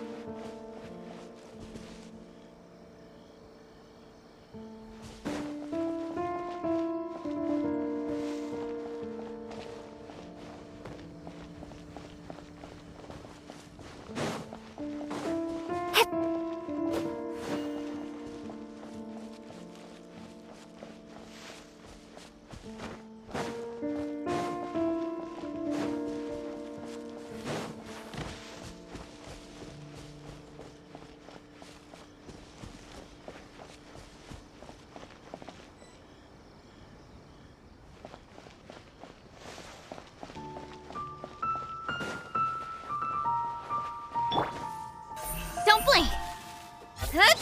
Don't blink! Huh?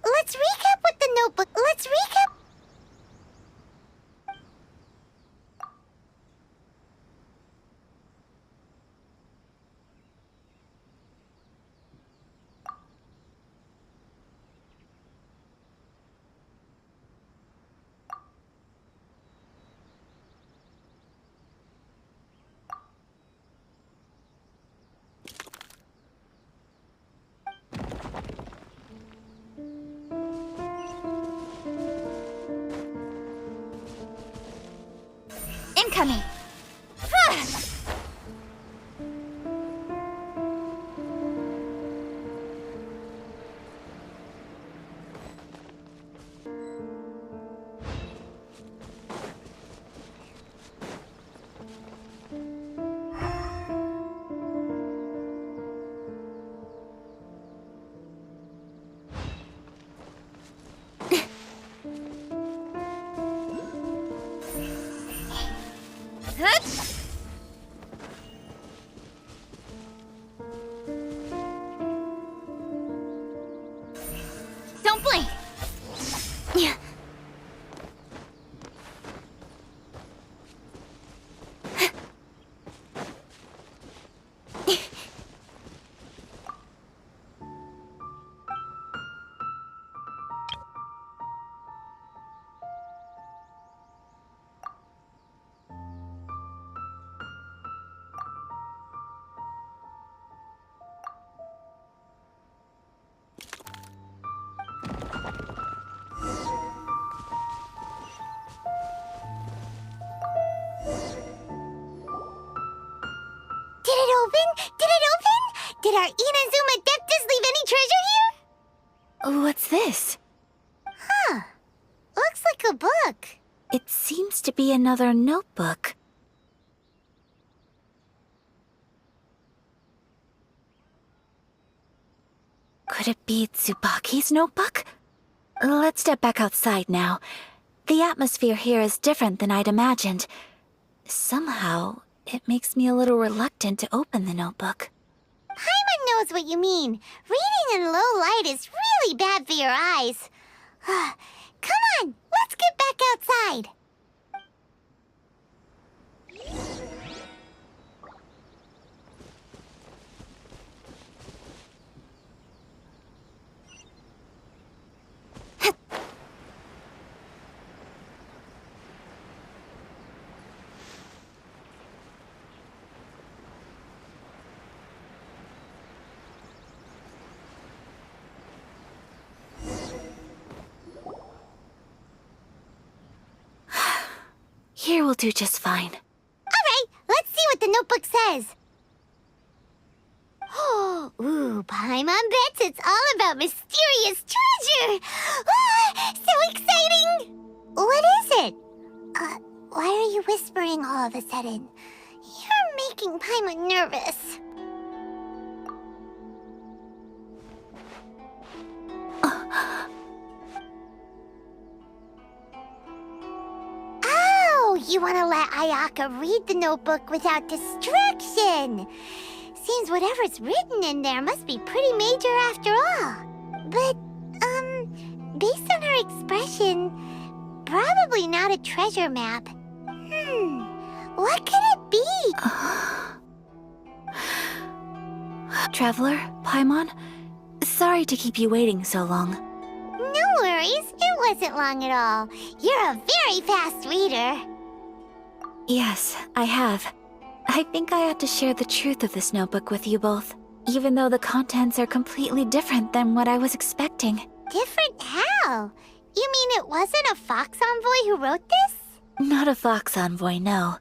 Let's recap with the notebook. Let's recap.
Incoming!
Don't blink. Yeah. Did it open? Did it open? Did our Inazuma Adeptus leave any treasure here?
What's this?
Huh. the book?
It seems to be another notebook. Could it be Tsubaki's notebook? Let's step back outside now. The atmosphere here is different than I'd imagined. Somehow, it makes me a little reluctant to open the notebook.
Paimon knows what you mean. Reading in low light is really bad for your eyes. Come on, let's get back outside.
Here will do just fine.
Alright, let's see what the notebook says. Ooh, Paimon bets it's all about mysterious treasure! So exciting! What is it? Why are you whispering all of a sudden? You're making Paimon nervous. You want to let Ayaka read the notebook without distraction. Seems whatever's written in there must be pretty major after all. But, based on her expression, probably not a treasure map. What could it be?
Traveler, Paimon, sorry to keep you waiting so long.
No worries, it wasn't long at all. You're a very fast reader.
Yes, I have. I think I have to share the truth of this notebook with you both, even though the contents are completely different than what I was expecting.
Different how? You mean it wasn't a Fox Envoy who wrote this?
Not a Fox Envoy, no.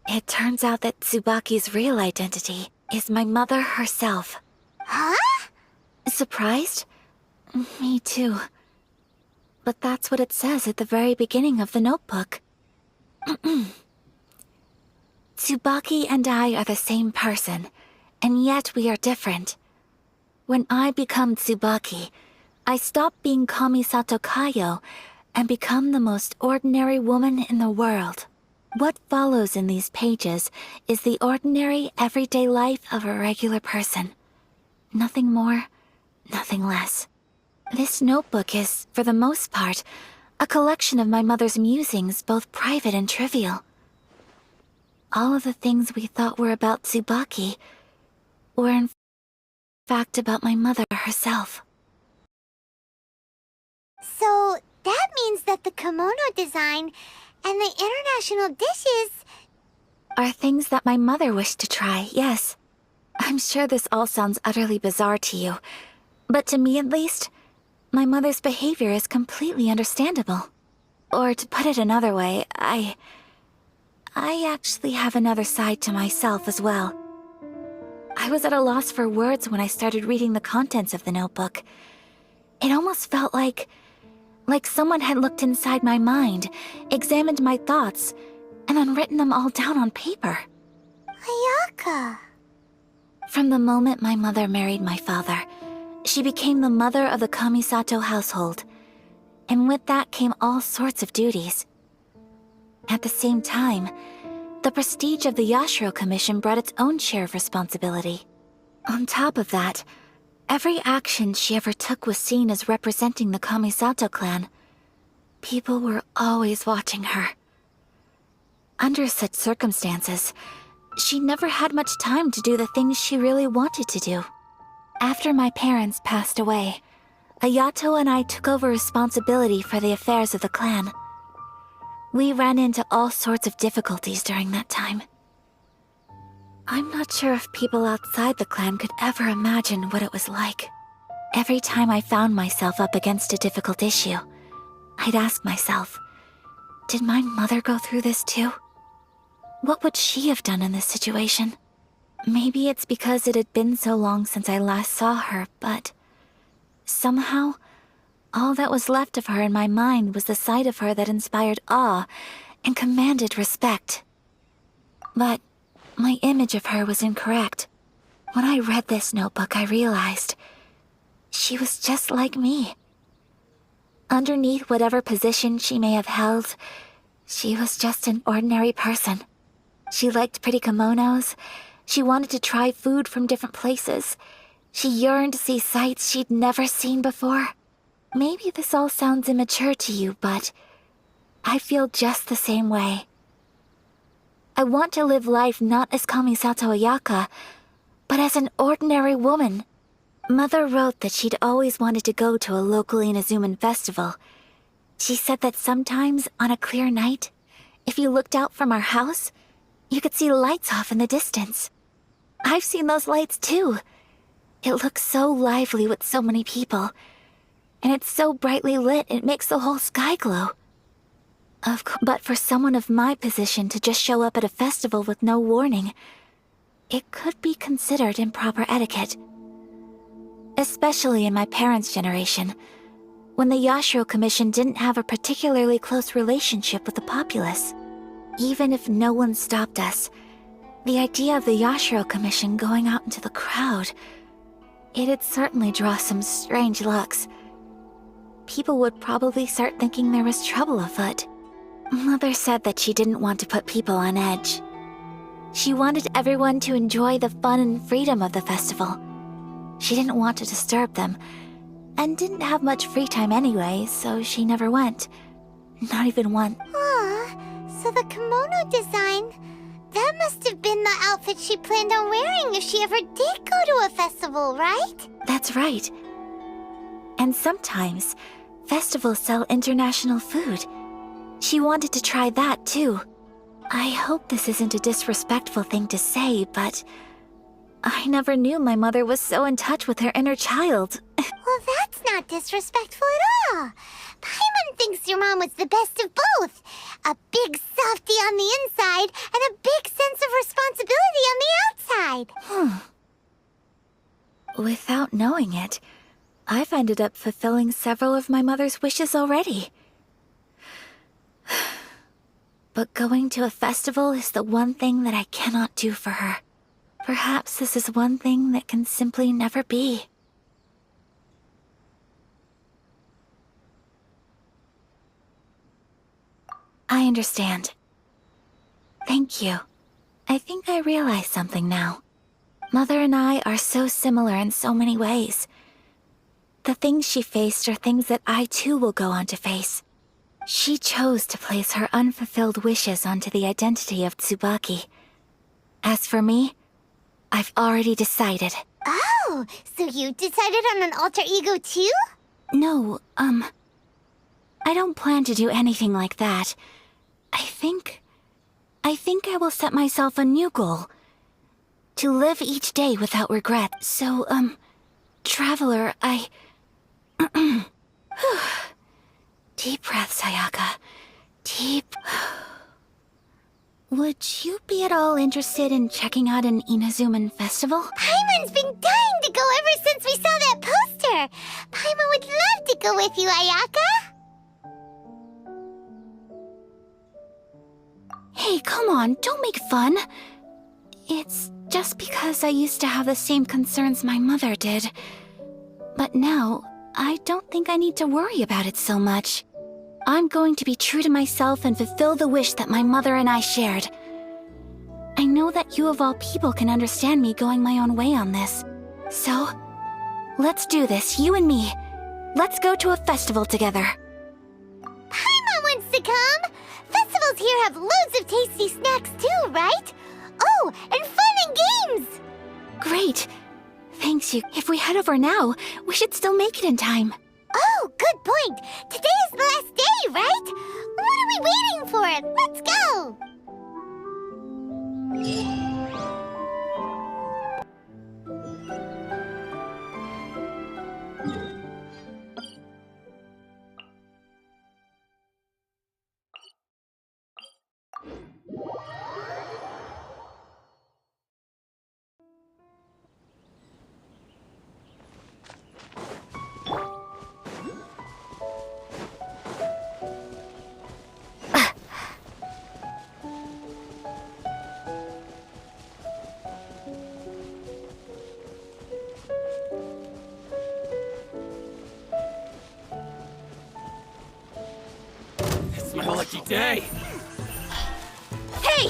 It turns out that Tsubaki's real identity is my mother herself.
Huh?
Surprised? Me too. But that's what it says at the very beginning of the notebook. Tsubaki and I are the same person, and yet we are different. When I become Tsubaki, I stop being Kamisato Kayo and become the most ordinary woman in the world. What follows in these pages is the ordinary, everyday life of a regular person. Nothing more, nothing less. This notebook is, for the most part, a collection of my mother's musings, both private and trivial. All of the things we thought were about Tsubaki were in fact about my mother herself.
So that means that the kimono design and the international dishes
are things that my mother wished to try, yes. I'm sure this all sounds utterly bizarre to you, but to me at least, my mother's behavior is completely understandable. Or to put it another way, I actually have another side to myself as well. I was at a loss for words when I started reading the contents of the notebook. It almost felt like someone had looked inside my mind, examined my thoughts, and then written them all down on paper.
Ayaka.
From the moment my mother married my father, she became the mother of the Kamisato household, and with that came all sorts of duties. At the same time, the prestige of the Yashiro Commission brought its own share of responsibility. On top of that, every action she ever took was seen as representing the Kamisato clan. People were always watching her. Under such circumstances, she never had much time to do the things she really wanted to do. After my parents passed away, Ayato and I took over responsibility for the affairs of the clan. We ran into all sorts of difficulties during that time. I'm not sure if people outside the clan could ever imagine what it was like. Every time I found myself up against a difficult issue, I'd ask myself, did my mother go through this too? What would she have done in this situation? Maybe it's because it had been so long since I last saw her, but somehow, All that was left of her in my mind was the sight of her that inspired awe and commanded respect. But my image of her was incorrect. When I read this notebook, I realized she was just like me. Underneath whatever position she may have held, she was just an ordinary person. She liked pretty kimonos. She wanted to try food from different places. She yearned to see sights she'd never seen before. Maybe this all sounds immature to you, but I feel just the same way. I want to live life not as Kamisato Ayaka, but as an ordinary woman. Mother wrote that she'd always wanted to go to a local Inazuman festival. She said that sometimes, on a clear night, if you looked out from our house, you could see lights off in the distance. I've seen those lights too. It looks so lively with so many people. And it's so brightly lit, it makes the whole sky glow. But for someone of my position to just show up at a festival with no warning, it could be considered improper etiquette. Especially in my parents' generation, when the Yashiro Commission didn't have a particularly close relationship with the populace. Even if no one stopped us, the idea of the Yashiro Commission going out into the crowd, it'd certainly draw some strange looks. People would probably start thinking there was trouble afoot. Mother said that she didn't want to put people on edge. She wanted everyone to enjoy the fun and freedom of the festival. She didn't want to disturb them, and didn't have much free time anyway, so she never went. Not even once.
Aw, so the kimono design, that must have been the outfit she planned on wearing if she ever did go to a festival, right?
That's right. And sometimes, festivals sell international food. She wanted to try that too. I hope this isn't a disrespectful thing to say, but I never knew my mother was so in touch with her inner child.
Well, that's not disrespectful at all. Paimon thinks your mom was the best of both. A big softie on the inside and a big sense of responsibility on the outside.
Without knowing it, I've ended up fulfilling several of my mother's wishes already. But going to a festival is the one thing that I cannot do for her. Perhaps this is one thing that can simply never be. I understand. Thank you. I think I realize something now. Mother and I are so similar in so many ways. The things she faced are things that I too will go on to face. She chose to place her unfulfilled wishes onto the identity of Tsubaki. As for me, I've already decided.
Oh, so you decided on an alter ego too?
No, I don't plan to do anything like that. I think I will set myself a new goal. To live each day without regret. So, Traveler, Deep breaths, Ayaka. Deep. Would you be at all interested in checking out an Inazuman festival?
Paimon's been dying to go ever since we saw that poster! Paimon would love to go with you, Ayaka!
Hey, come on, don't make fun. It's just because I used to have the same concerns my mother did. But now, I don't think I need to worry about it so much. I'm going to be true to myself and fulfill the wish that my mother and I shared. I know that you of all people can understand me going my own way on this. So, let's do this, you and me. Let's go to a festival together.
Paimon wants to come! Festivals here have loads of tasty snacks too, right? Oh, and fun and games!
Great. Thanks, you. If we head over now, we should still make it in time.
Oh, good point! Today is the last day, right? What are we waiting for? Let's go!
day!
Hey!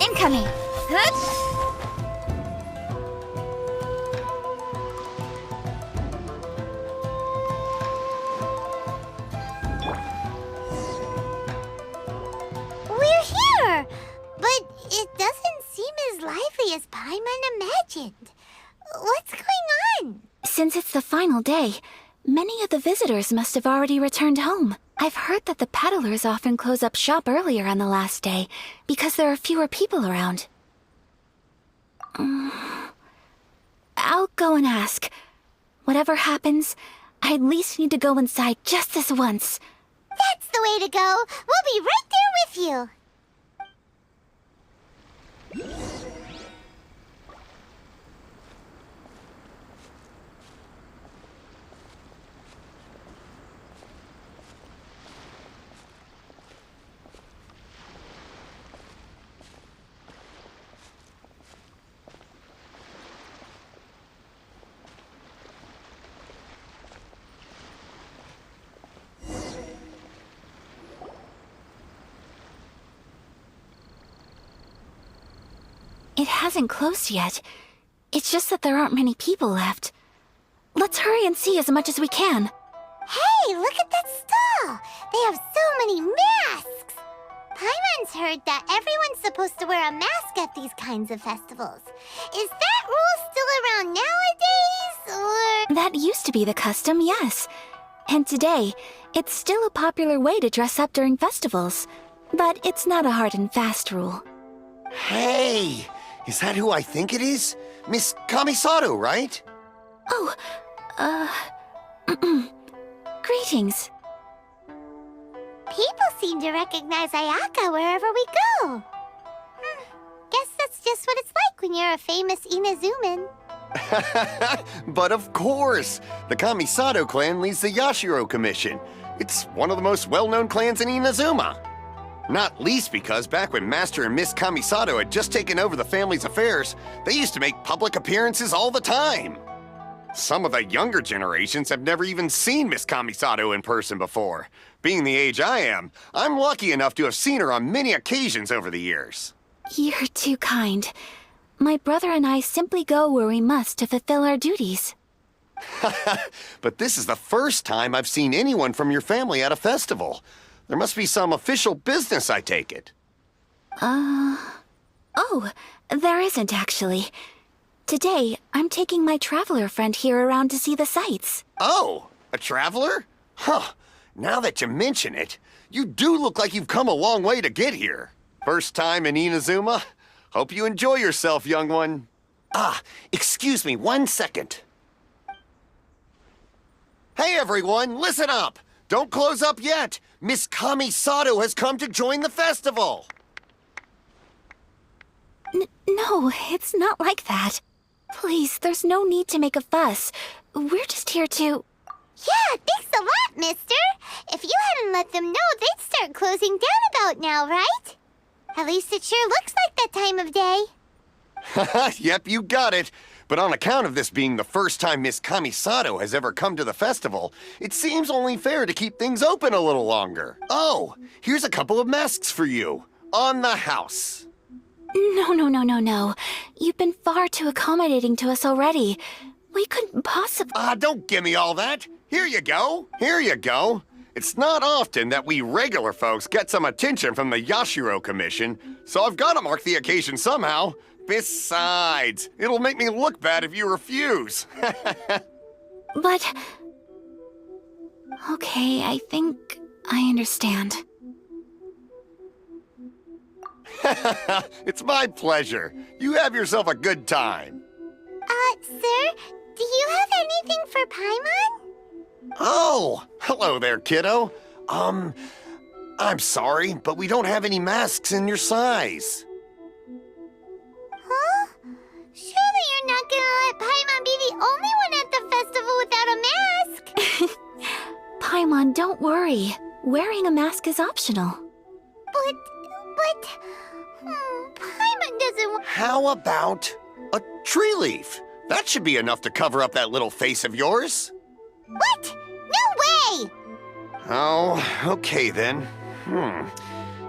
Incoming! Huh?
We're here! But it doesn't seem as lively as Paimon imagined. What's going on?
Since it's the final day, many of the visitors must have already returned home. I've heard that the peddlers often close up shop earlier on the last day because there are fewer people around. I'll go and ask. Whatever happens, I at least need to go inside just this once.
That's the way to go. We'll be right there with you.
It hasn't closed yet. It's just that there aren't many people left. Let's hurry and see as much as we can.
Hey, look at that stall! They have so many masks! Paimon's heard that everyone's supposed to wear a mask at these kinds of festivals. Is that rule still around nowadays, or...?
That used to be the custom, yes. And today, it's still a popular way to dress up during festivals. But it's not a hard and fast rule.
Hey! Is that who I think it is? Miss Kamisato, right?
Oh, greetings.
People seem to recognize Ayaka wherever we go. Guess that's just what it's like when you're a famous Inazuman.
But of course! The Kamisato clan leads the Yashiro Commission. It's one of the most well-known clans in Inazuma. Not least because back when Master and Miss Kamisato had just taken over the family's affairs, they used to make public appearances all the time. Some of the younger generations have never even seen Miss Kamisato in person before. Being the age I am, I'm lucky enough to have seen her on many occasions over the years.
You're too kind. My brother and I simply go where we must to fulfill our duties.
But this is the first time I've seen anyone from your family at a festival. There must be some official business, I take it.
Oh, there isn't actually. Today, I'm taking my traveler friend here around to see the sights.
Oh, a traveler? Huh. Now that you mention it, you do look like you've come a long way to get here. First time in Inazuma? Hope you enjoy yourself, young one. Ah, excuse me 1 second. Hey everyone, listen up! Don't close up yet! Miss Kamisato has come to join the festival!
No, it's not like that. Please, there's no need to make a fuss. We're just here to...
Yeah, thanks a lot, mister. If you hadn't let them know, they'd start closing down about now, right? At least it sure looks like that time of day.
Yep, you got it. But on account of this being the first time Miss Kamisato has ever come to the festival, it seems only fair to keep things open a little longer. Oh, here's a couple of masks for you. On the house.
No. You've been far too accommodating to us already. We couldn't possibly...
Don't give me all that. Here you go. Here you go. It's not often that we regular folks get some attention from the Yashiro Commission, so I've got to mark the occasion somehow. Besides, it'll make me look bad if you refuse.
But... Okay, I think I understand.
It's my pleasure. You have yourself a good time.
Sir, do you have anything for Paimon?
Oh, hello there, kiddo. I'm sorry, but we don't have any masks in your size.
Huh? Surely you're not gonna let Paimon be the only one at the festival without a mask?
Paimon, don't worry. Wearing a mask is optional.
But...
How about a tree leaf? That should be enough to cover up that little face of yours.
What? No way!
Oh, okay then.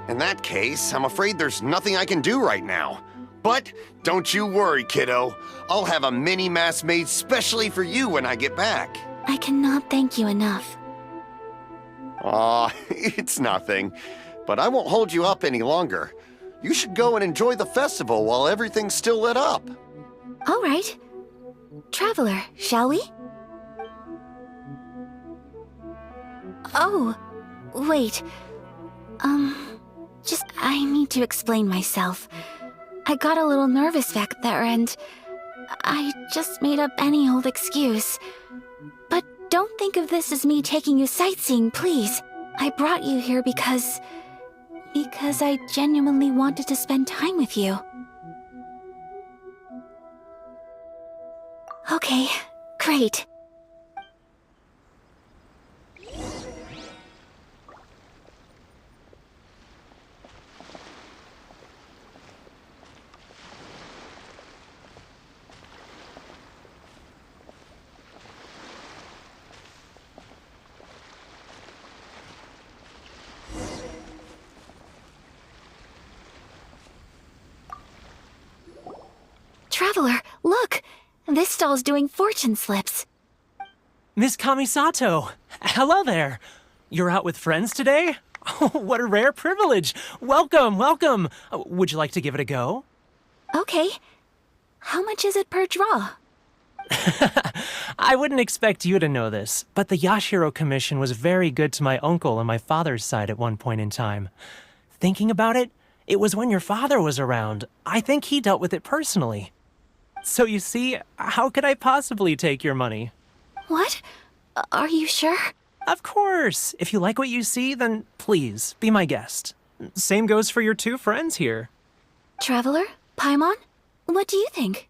In that case, I'm afraid there's nothing I can do right now. But don't you worry, kiddo. I'll have a mini mask made specially for you when I get back.
I cannot thank you enough.
Aw, it's nothing. But I won't hold you up any longer. You should go and enjoy the festival while everything's still lit up.
All right. Traveler, shall we? Oh, wait. I need to explain myself. I got a little nervous back there and I just made up any old excuse. But don't think of this as me taking you sightseeing, please. I brought you here because I genuinely wanted to spend time with you. Okay, great. Traveler, look! This stall's doing fortune slips.
Miss Kamisato! Hello there! You're out with friends today? Oh, what a rare privilege! Welcome, welcome! Would you like to give it a go?
Okay. How much is it per draw?
I wouldn't expect you to know this, but the Yashiro Commission was very good to my uncle on my father's side at one point in time. Thinking about it, it was when your father was around. I think he dealt with it personally. So you see, how could I possibly take your money?
What? Are you sure?
Of course! If you like what you see, then please, be my guest. Same goes for your two friends here.
Traveler? Paimon? What do you think?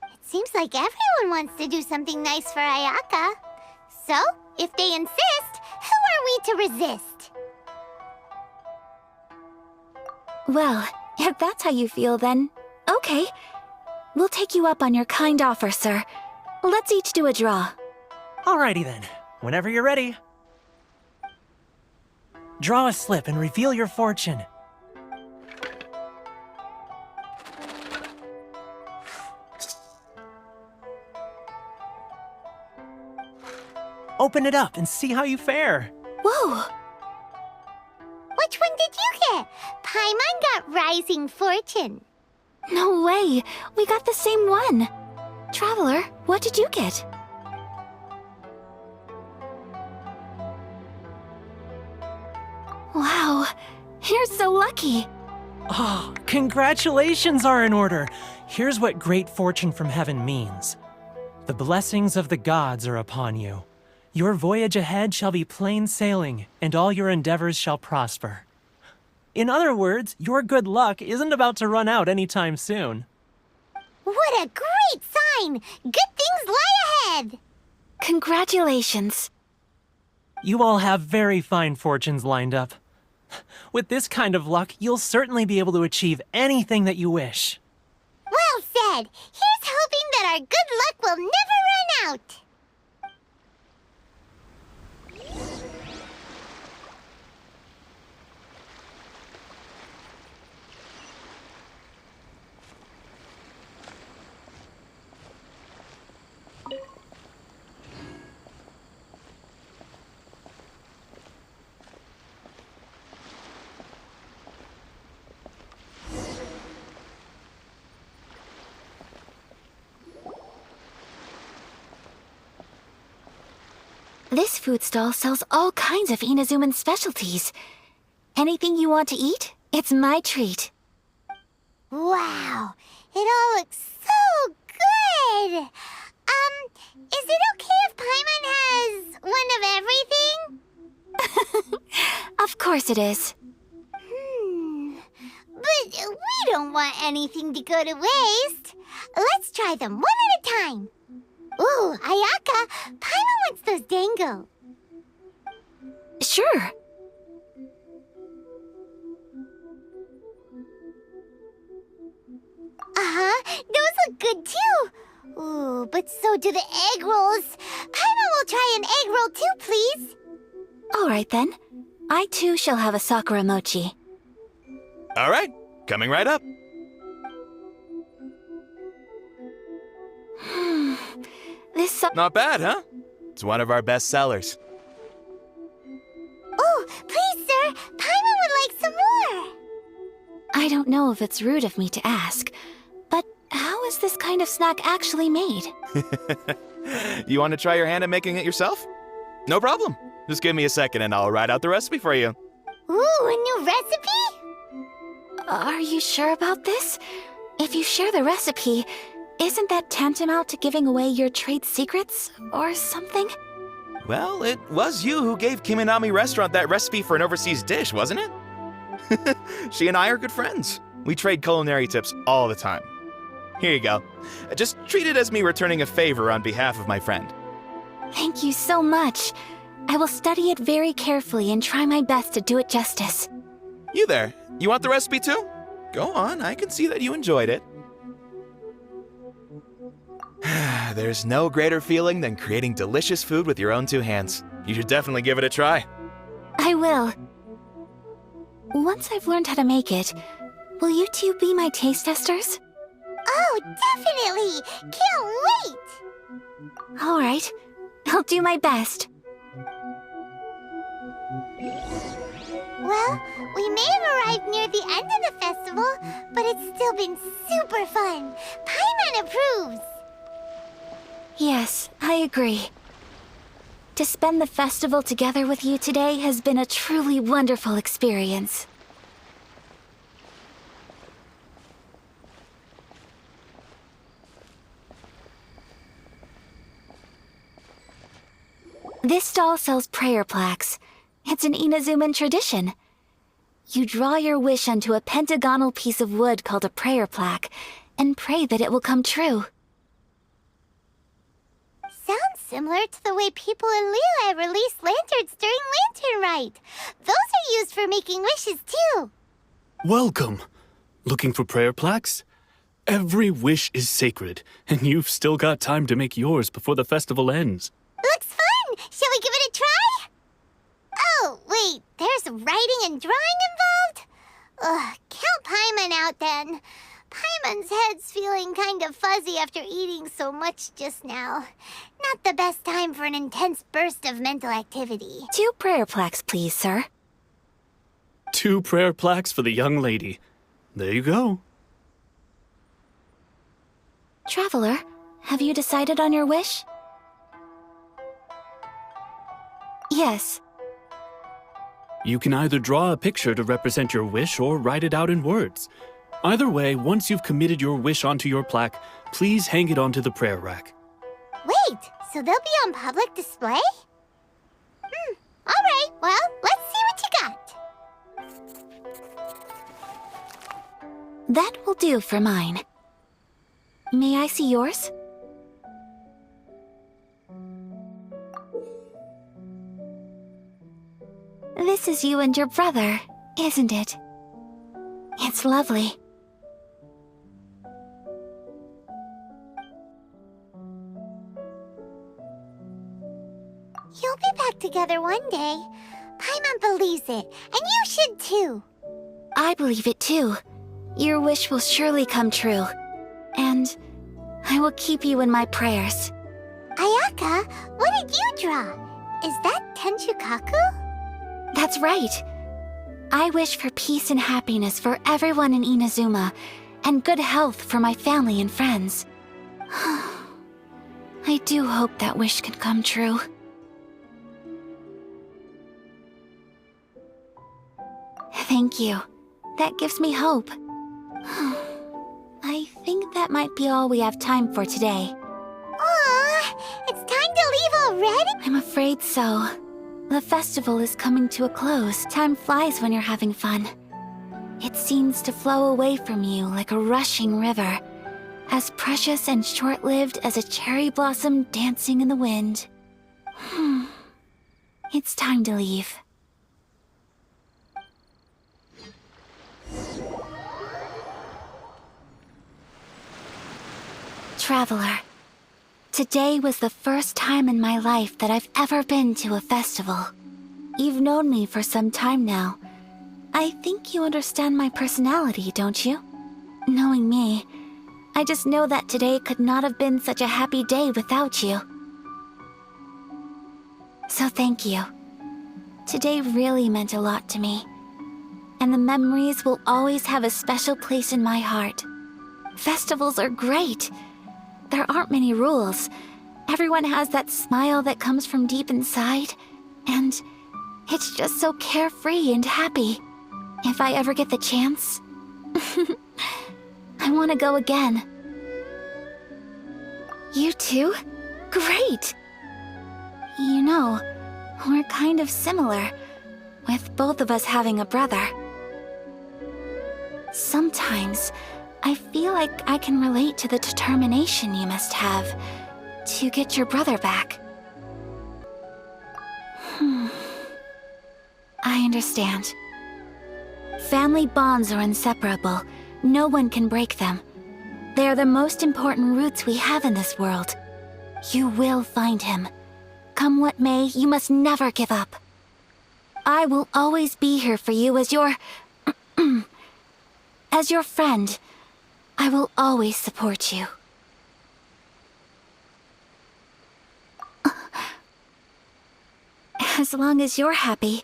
It seems like everyone wants to do something nice for Ayaka. So, if they insist, who are we to resist?
Well, if that's how you feel, then okay. We'll take you up on your kind offer, sir. Let's each do a draw.
Alrighty then, whenever you're ready. Draw a slip and reveal your fortune. Open it up and see how you fare.
Whoa!
Which one did you get? Paimon got Rising Fortune.
No way! We got the same one! Traveler, what did you get? Wow, you're so lucky!
Oh, congratulations are in order! Here's what great fortune from heaven means. The blessings of the gods are upon you. Your voyage ahead shall be plain sailing, and all your endeavors shall prosper. In other words, your good luck isn't about to run out anytime soon.
What a great sign! Good things lie ahead!
Congratulations.
You all have very fine fortunes lined up. With this kind of luck, you'll certainly be able to achieve anything that you wish.
Well said! Here's hoping that our good luck will never run out!
This food stall sells all kinds of Inazuman specialties. Anything you want to eat, it's my treat.
Wow, it all looks so good! Is it okay if Paimon has one of everything?
Of course it is.
But we don't want anything to go to waste. Let's try them one at a time. Ooh, Ayaka, Paimon wants those dango.
Sure.
Uh-huh, those look good too. Ooh, but so do the egg rolls. Paimon will try an egg roll too, please.
All right then. I too shall have a Sakura mochi.
All right, coming right up. Not bad, huh? It's one of our best sellers.
Oh, please, sir. Paimon would like some more.
I don't know if it's rude of me to ask, but how is this kind of snack actually made?
You want to try your hand at making it yourself? No problem. Just give me a second and I'll write out the recipe for you.
Ooh, a new recipe?
Are you sure about this? If you share the recipe, isn't that tantamount to giving away your trade secrets or something?
Well, it was you who gave Kiminami Restaurant that recipe for an overseas dish, wasn't it? She and I are good friends. We trade culinary tips all the time. Here you go. Just treat it as me returning a favor on behalf of my friend.
Thank you so much. I will study it very carefully and try my best to do it justice.
You there, you want the recipe too? Go on, I can see that you enjoyed it. There's no greater feeling than creating delicious food with your own two hands. You should definitely give it a try.
I will. Once I've learned how to make it, will you two be my taste testers?
Oh, definitely! Can't wait!
All right. I'll do my best.
Well, we may have arrived near the end of the festival, but it's still been super fun. Paimon approves!
Yes, I agree. To spend the festival together with you today has been a truly wonderful experience. This stall sells prayer plaques. It's an Inazuman tradition. You draw your wish onto a pentagonal piece of wood called a prayer plaque, and pray that it will come true.
Sounds similar to the way people in Liyue release lanterns during Lantern Rite. Those are used for making wishes too.
Welcome. Looking for prayer plaques? Every wish is sacred, and you've still got time to make yours before the festival ends.
Looks fun! Shall we give it a try? Oh, wait, there's writing and drawing involved? Ugh, count Paimon out then. Paimon's head's feeling kind of fuzzy after eating so much just now. Not the best time for an intense burst of mental activity.
2 prayer plaques, please, sir.
2 prayer plaques for the young lady. There you go.
Traveler, have you decided on your wish? Yes.
You can either draw a picture to represent your wish or write it out in words. Either way, once you've committed your wish onto your plaque, please hang it onto the prayer rack.
Wait, so they'll be on public display? Alright, well, let's see what you got.
That will do for mine. May I see yours? This is you and your brother, isn't it? It's lovely.
You'll be back together one day. Paimon believes it, and you should too.
I believe it too. Your wish will surely come true. And I will keep you in my prayers.
Ayaka, what did you draw? Is that Tenchukaku?
That's right. I wish for peace and happiness for everyone in Inazuma, and good health for my family and friends. I do hope that wish can come true. Thank you. That gives me hope. I think that might be all we have time for today.
Aw, it's time to leave already?
I'm afraid so. The festival is coming to a close. Time flies when you're having fun. It seems to flow away from you like a rushing river, as precious and short-lived as a cherry blossom dancing in the wind. It's time to leave. Traveler, today was the first time in my life that I've ever been to a festival. You've known me for some time now. I think you understand my personality, don't you? Knowing me, I just know that today could not have been such a happy day without you. So thank you. Today really meant a lot to me. And the memories will always have a special place in my heart. Festivals are great. There aren't many rules. Everyone has that smile that comes from deep inside. And it's just so carefree and happy. If I ever get the chance, I want to go again. You too? Great! You know, we're kind of similar, with both of us having a brother. Sometimes, I feel like I can relate to the determination you must have to get your brother back. I understand. Family bonds are inseparable. No one can break them. They are the most important roots we have in this world. You will find him. Come what may, you must never give up. I will always be here for you as your... as your friend. I will always support you. As long as you're happy,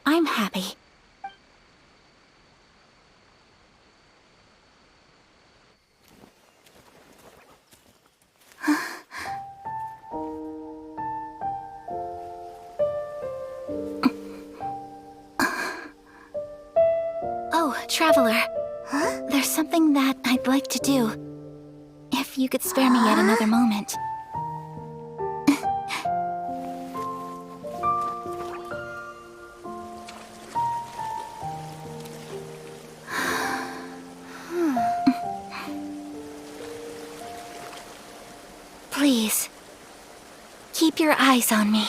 I'm happy. Oh, Traveler.
Huh?
There's something that I'd like to do. If you could spare me yet another moment. Please, keep your eyes on me.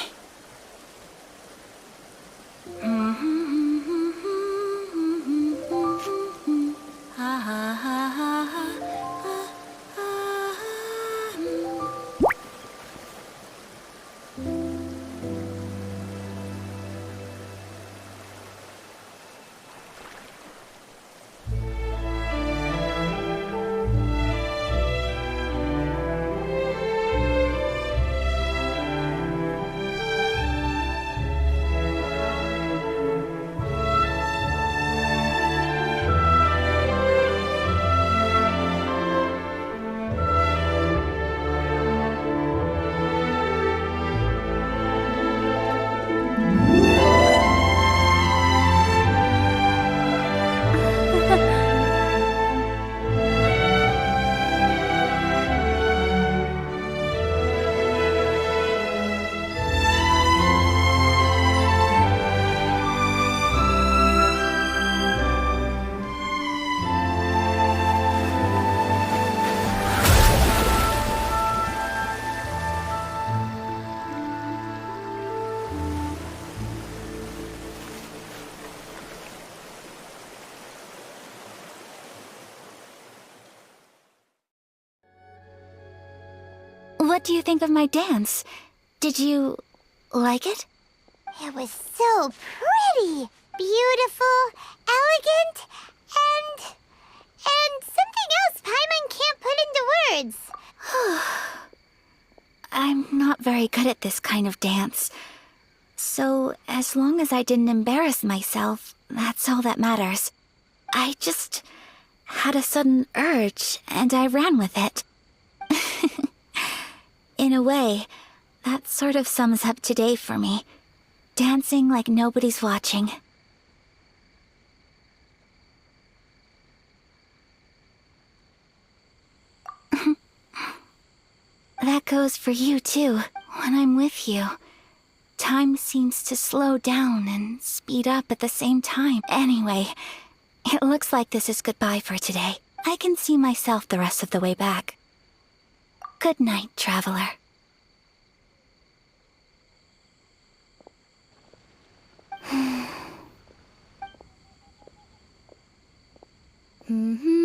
What do you think of my dance? Did you like it?
It was so pretty, beautiful, elegant, and something else Paimon can't put into words.
I'm not very good at this kind of dance. So, as long as I didn't embarrass myself, that's all that matters. I just had a sudden urge, and I ran with it. In a way, that sort of sums up today for me. Dancing like nobody's watching. That goes for you too. When I'm with you, time seems to slow down and speed up at the same time. Anyway, it looks like this is goodbye for today. I can see myself the rest of the way back. Good night, Traveler.
Mm-hmm.